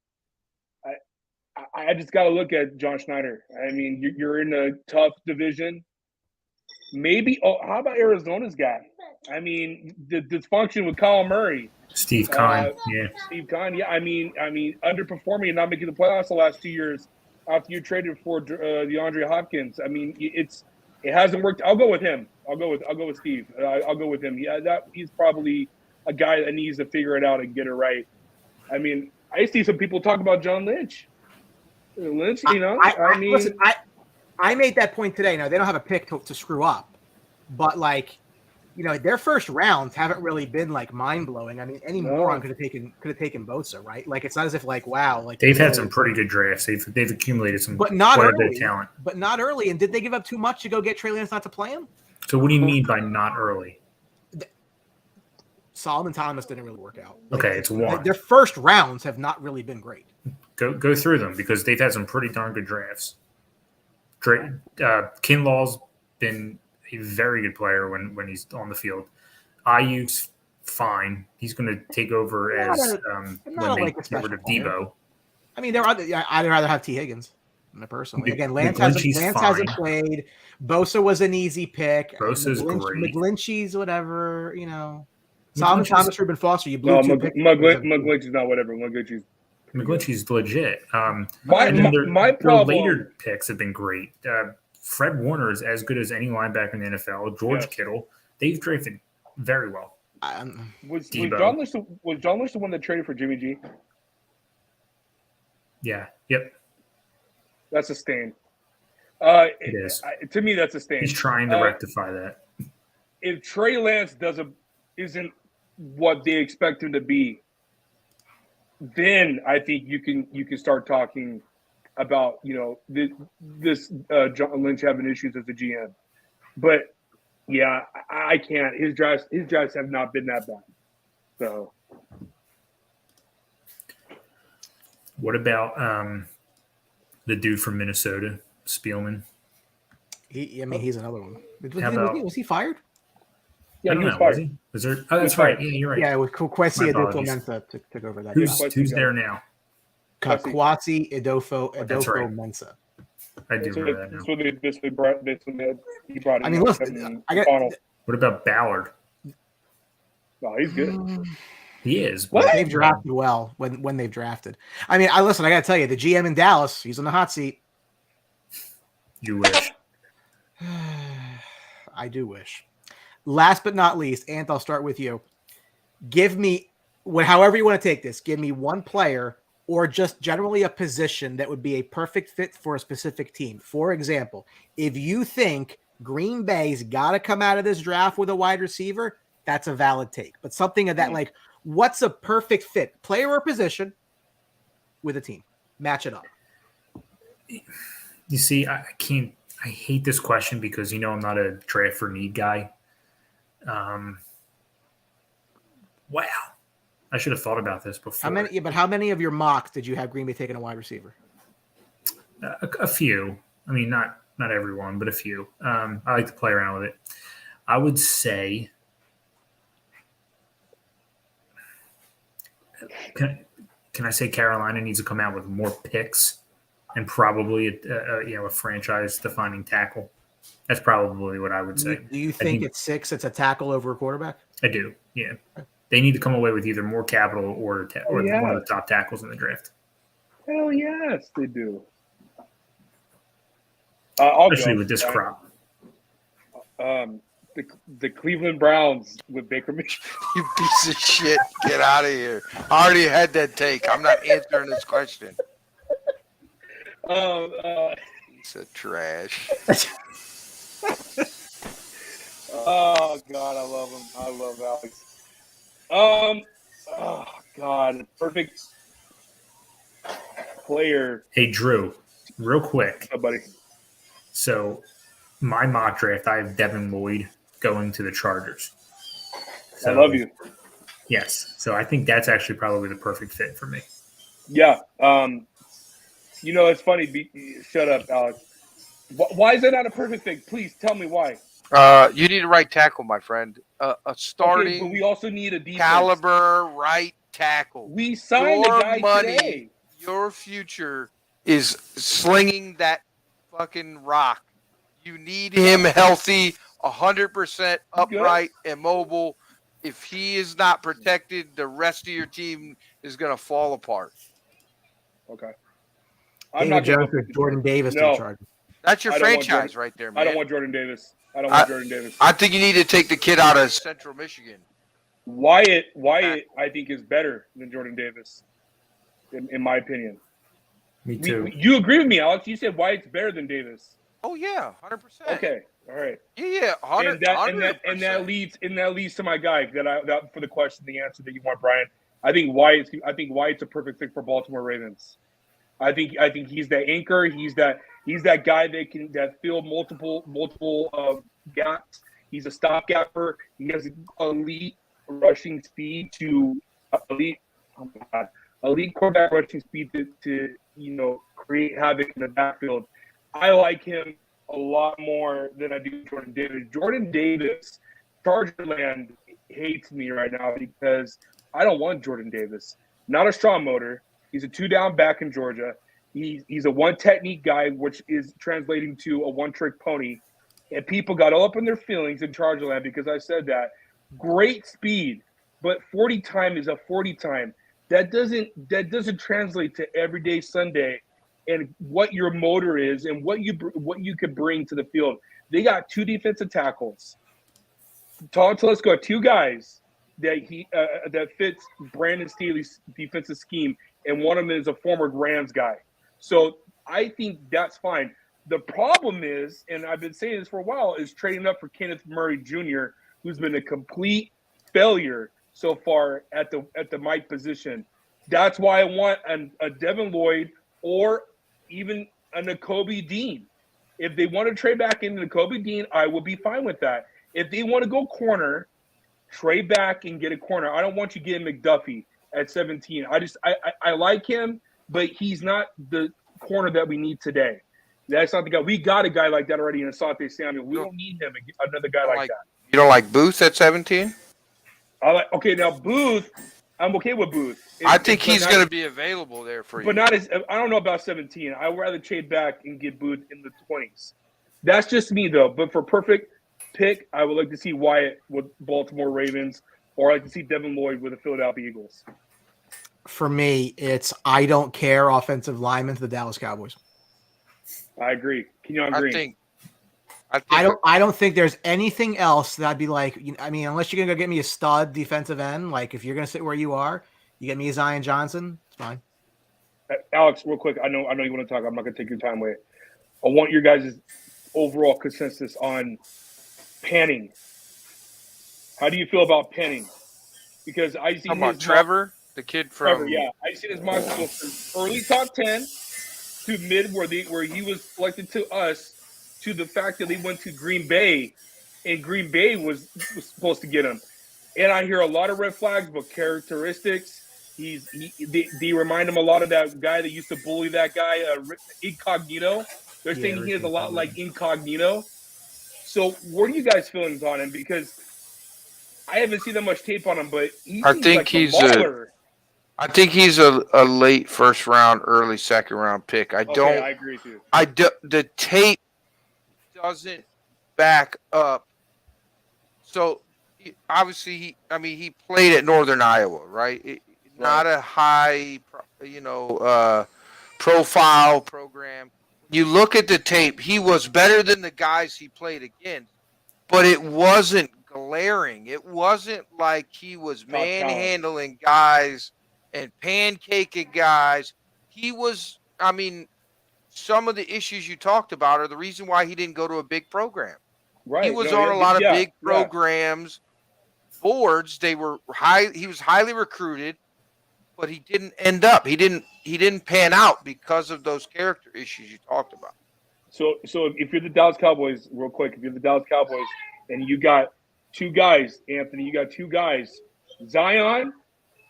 I just got to look at John Schneider. I mean, you're in a tough division. Maybe. Oh, how about Arizona's guy? I mean, the dysfunction with Kyle Murray. Steve Kahn, yeah. Steve Kahn, yeah. I mean, underperforming and not making the playoffs the last 2 years after you traded for DeAndre Hopkins. I mean, it hasn't worked. I'll go with him. I'll go with Steve. I'll go with him. Yeah, he's probably a guy that needs to figure it out and get it right. I mean, I see some people talk about John Lynch. Lynch, you know, Listen, I made that point today. Now they don't have a pick to screw up, but like, you know, their first rounds haven't really been like mind blowing. I mean, any moron could have taken Bosa, right? Like, it's not as if like, wow, like they've had some pretty good drafts. They've accumulated some, but not quite a bit early. of talent. But not early. And did they give up too much to go get Trey Lance not to play him? So what do you mean by not early? Solomon Thomas didn't really work out. Okay, it's one. Their first rounds have not really been great. Go through them because they've had some pretty darn good drafts. Kinlaw's been a very good player when he's on the field. Ayuk's fine. He's going to take over as when they get rid of Debo. I mean, I'd rather have T. Higgins, personally. Again, Lance hasn't played. Bosa was an easy pick. Bosa's great. McGlinchey's whatever, you know. Solomon Thomas, Reuben Foster. You blew McGlinchey's not whatever. McGlinchey's legit. My their problem. later picks have been great. Fred Warner is as good as any linebacker in the NFL. George Kittle. They've drafted very well. Was John Lynch the one that traded for Jimmy G? Yeah. Yep. That's a stain. It is. To me, that's a stain. He's trying to rectify that. If Trey Lance isn't what they expect him to be, then I think you can start talking about, you know, this John Lynch having issues as a GM. But yeah, I can't. His drafts have not been that bad. So, what about the dude from Minnesota, Spielman? He's another one. Was he fired? Yeah, he was fired. Was he? Was there? Oh, that's right. Yeah, you're right. Yeah, with Kwesi Adofo-Mensah took over that. Who's there now? Kwesi Adofo That's right. Mensah. I do remember that now. He brought. I mean, listen. What about Ballard? Oh, he's good. He is. What? They've drafted well when they've drafted. I mean, I got to tell you, the GM in Dallas, he's on the hot seat. You wish. I do wish. Last but not least, Ant, I'll start with you. Give me, however you want to take this, give me one player or just generally a position that would be a perfect fit for a specific team. For example, if you think Green Bay's got to come out of this draft with a wide receiver, that's a valid take. But something of that, like, what's a perfect fit, player or position, with a team? Match it up. You see, I hate this question because, you know, I'm not a draft for need guy. Wow. I should have thought about this before. How many of your mocks did you have Green Bay taking a wide receiver? A few. I mean, not everyone, but a few. I like to play around with it. I would say, can I say Carolina needs to come out with more picks and probably a franchise-defining tackle? That's probably what I would say. Do you think at 6 it's a tackle over a quarterback? I do. Yeah. They need to come away with either more capital or one of the top tackles in the draft. Hell yes, they do. I'll especially go. with this crop. The Cleveland Browns with Baker Mayfield. You piece of shit. Get out of here. I already had that take. I'm not answering this question. Piece of trash. Oh God, I love him. I love Alex. Oh God, perfect player. Hey, Drew, real quick. Oh, buddy. So, my mock draft, I have Devin Lloyd going to the Chargers. I love you. Yes. So, I think that's actually probably the perfect fit for me. Yeah. It's funny. Shut up, Alex. Why is that not a perfect fit? Please tell me why. You need a right tackle, my friend. A starting Okay, but we also need a defense. caliber right tackle. We signed Your a guy money, today. your future is slinging that fucking rock. You need him healthy, 100% upright and mobile. If he is not protected, the rest of your team is going to fall apart. Okay. David Jones or Jordan Davis to the Chargers. That's your I don't want franchise right there, man. I don't want Jordan Davis. I don't want Jordan Davis. I think you need to take the kid out of Central Michigan. Wyatt, I think, is better than Jordan Davis, in my opinion. Me too. You agree with me, Alex? You said Wyatt's better than Davis. Oh yeah, 100%. Okay, all right. Yeah, 100%. And that leads to my guy that for the question, the answer that you want, Brian. I think Wyatt's a perfect fit for Baltimore Ravens. I think he's the anchor. He's that guy that fill multiple gaps. He's a stopgapper. He has elite rushing speed elite quarterback rushing speed to create havoc in the backfield. I like him a lot more than I do Jordan Davis. Jordan Davis, Chargerland hates me right now because I don't want Jordan Davis. Not a strong motor. He's a 2-down back in Georgia. He's a one technique guy, which is translating to a one-trick pony. And people got all up in their feelings in Chargerland because I said that. Great speed, but 40 time is a 40 time. That doesn't translate to everyday Sunday and what your motor is and what you could bring to the field. They got 2 defensive tackles. Todd Telesco got 2 guys that fits Brandon Staley's defensive scheme, and one of them is a former Rams guy. So I think that's fine. The problem is, and I've been saying this for a while, is trading up for Kenneth Murray Jr., who's been a complete failure so far at the Mike position. That's why I want a Devin Lloyd or even a Nakobe Dean. If they want to trade back into Nakobe Dean, I will be fine with that. If they want to go corner, trade back and get a corner. I don't want you getting McDuffie at 17. I like him, but he's not the corner that we need today. That's not the guy. We got a guy like that already in Asante Samuel. We don't need him, another guy like that. You don't like Booth at 17? Okay, now Booth, I'm okay with Booth. I think he's going to be available there for you. But not as I don't know about 17. I would rather trade back and get Booth in the 20s. That's just me though. But for perfect pick, I would like to see Wyatt with Baltimore Ravens, or I'd like to see Devin Lloyd with the Philadelphia Eagles. For me, it's I don't care offensive lineman to the Dallas Cowboys. I agree. Can you agree? I don't think there's anything else that I'd be like. I mean, unless you're gonna go get me a stud defensive end, like if you're gonna sit where you are, you get me a Zion Johnson. It's fine. Alex, real quick. I know you want to talk. I'm not gonna take your time away. I want your guys' overall consensus on Panning. How do you feel about Panning? Because I see Trevor, the kid from Trevor, yeah, I see his mock go from early top 10 to mid, where he was selected to us, to the fact that they went to Green Bay, and Green Bay was supposed to get him. And I hear a lot of red flags, but characteristics. They remind him a lot of that guy that used to bully that guy, Incognito. They're saying he is a lot like Incognito. So, what are you guys' feelings on him? Because I haven't seen that much tape on him, but I think he's a late first round, early second round pick. I agree with you. The tape doesn't back up. So obviously he played at Northern Iowa, right? Not a high, profile program. You look at the tape, he was better than the guys he played against, but it wasn't glaring. It wasn't like he was manhandling guys and pancaking guys. He was, I mean, some of the issues you talked about are the reason why he didn't go to a big program. Right. He was on a lot of big programs, boards. They were high. He was highly recruited, but he didn't end up. He didn't pan out because of those character issues you talked about. So if you're the Dallas Cowboys, real quick, if you're the Dallas Cowboys and you got two guys, Anthony, you got two guys, Zion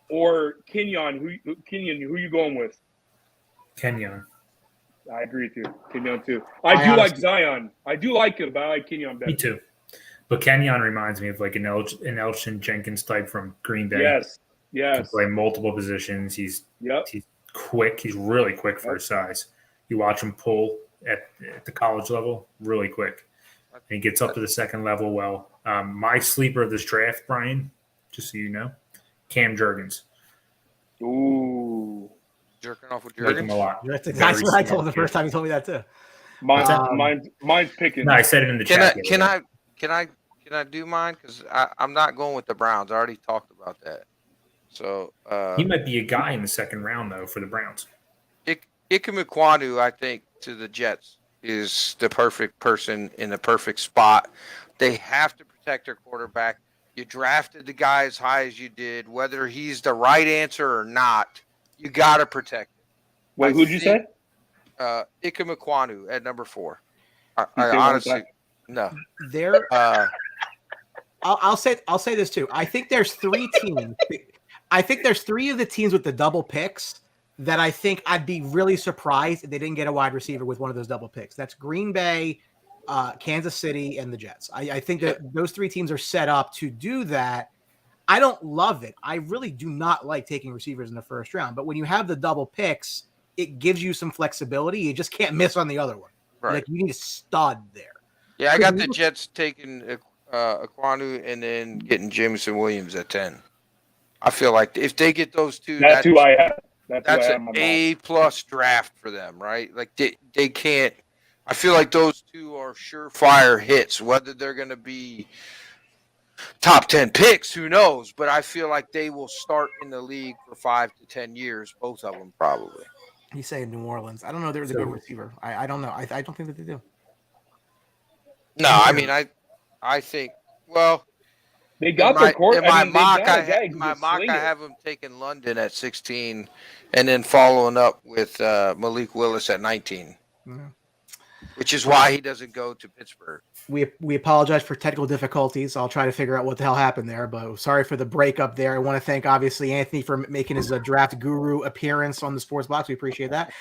or Kenyon, who you going with? Kenyon. I agree with you. Kenyon too. I do like Zion. I do like him, but I like Kenyon better. Me too. But Kenyon reminds me of like an Elgton Jenkins type from Green Bay. Yes. Can play multiple positions. He's quick. He's really quick for his size. You watch him pull at the college level, really quick. And he gets up to the second level well. My sleeper of this draft, Brian, just so you know, Cam Jurgens. Ooh. Jerking off with Like him Jurgens. a lot. That's exactly what I told him the first time he told me that too. Mine's picking. No, I said it in the chat. Can I do mine? Because I'm not going with the Browns. I already talked about that. So He might be a guy in the second round though for the Browns. Ikem Ekwonu, I think, to the Jets is the perfect person in the perfect spot. They have to protect their quarterback. You drafted the guy as high as you did, whether he's the right answer or not. You got to protect him. Wait, who'd you say? Ikem Ekwonu at number 4. I honestly no. There, I'll say this too. I think there's 3 teams. I think there's 3 of the teams with the double picks that I think I'd be really surprised if they didn't get a wide receiver with one of those double picks. That's Green Bay, Kansas City, and the Jets. I think that those 3 teams are set up to do that. I don't love it. I really do not like taking receivers in the first round. But when you have the double picks, it gives you some flexibility. You just can't miss on the other one. Right. Like you need a stud there. Yeah, I got the Jets taking Ekwonu and then getting Jameson Williams at 10. I feel like if they get those two, That's who I have. That's an A+ draft for them, right? Like they can't. I feel like those two are surefire hits. Whether they're going to be top 10 picks, who knows? But I feel like they will start in the league for 5 to 10 years. Both of them probably. You say New Orleans. I don't know. There's a good receiver. I don't know. I don't think that they do. No, I mean I think they got their court. In my mock, I have him taking London at 16, and then following up with Malik Willis at 19, which is why he doesn't go to Pittsburgh. We apologize for technical difficulties. I'll try to figure out what the hell happened there, but sorry for the breakup there. I want to thank obviously Anthony for making his draft guru appearance on the Sports Box. We appreciate that.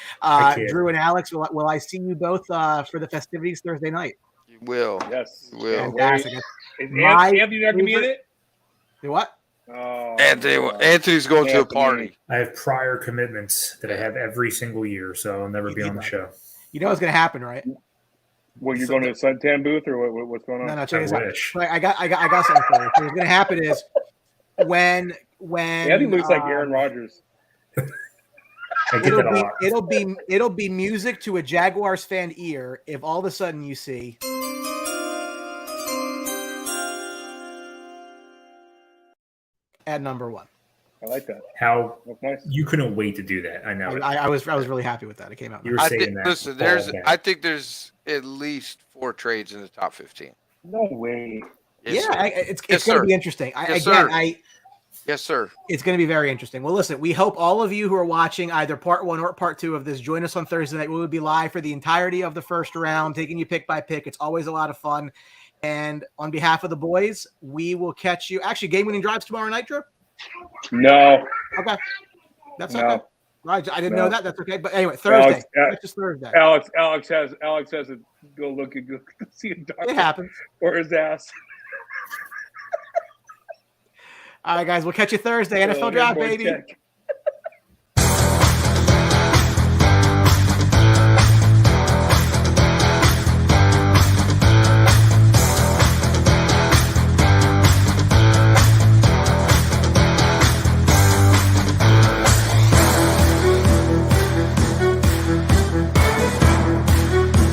Drew and Alex, will I see you both for the festivities Thursday night? You will. Yes. You will. Fantastic. Is Anthony not going to be in it? Do what? Oh, Anthony's going to a party. I have prior commitments that I have every single year, so I'll never be on the show. You know what's going to happen, right? Well, you're going to a suntan booth or what's going on? No, check this out. wish. I got something for you. What's going to happen is when Anthony looks like Aaron Rodgers. I get that a lot. it'll be music to a Jaguars fan ear if all of a sudden you see at number 1. I like that. How That's nice. you couldn't wait to do that. I know. I was really happy with that. It came out. You were I saying think. that. Listen, I think there's at least 4 trades in the top 15. No way. Yes, Yeah, sir. it's Yes, going to sir. be interesting. Yes, sir. Yes, sir. It's going to be very interesting. Well, listen, we hope all of you who are watching either part 1 or part 2 of this join us on Thursday night. We will be live for the entirety of the first round, taking you pick by pick. It's always a lot of fun. And on behalf of the boys, we will catch you. Actually, game-winning drives tomorrow night, Drew? No. Okay. That's No. okay. I didn't know that. That's okay. But anyway, Alex, Thursday. It's just Thursday. Alex has to go look and go see a doctor It happens. or his ass. All right, guys. We'll catch you Thursday. NFL draft, baby. Check.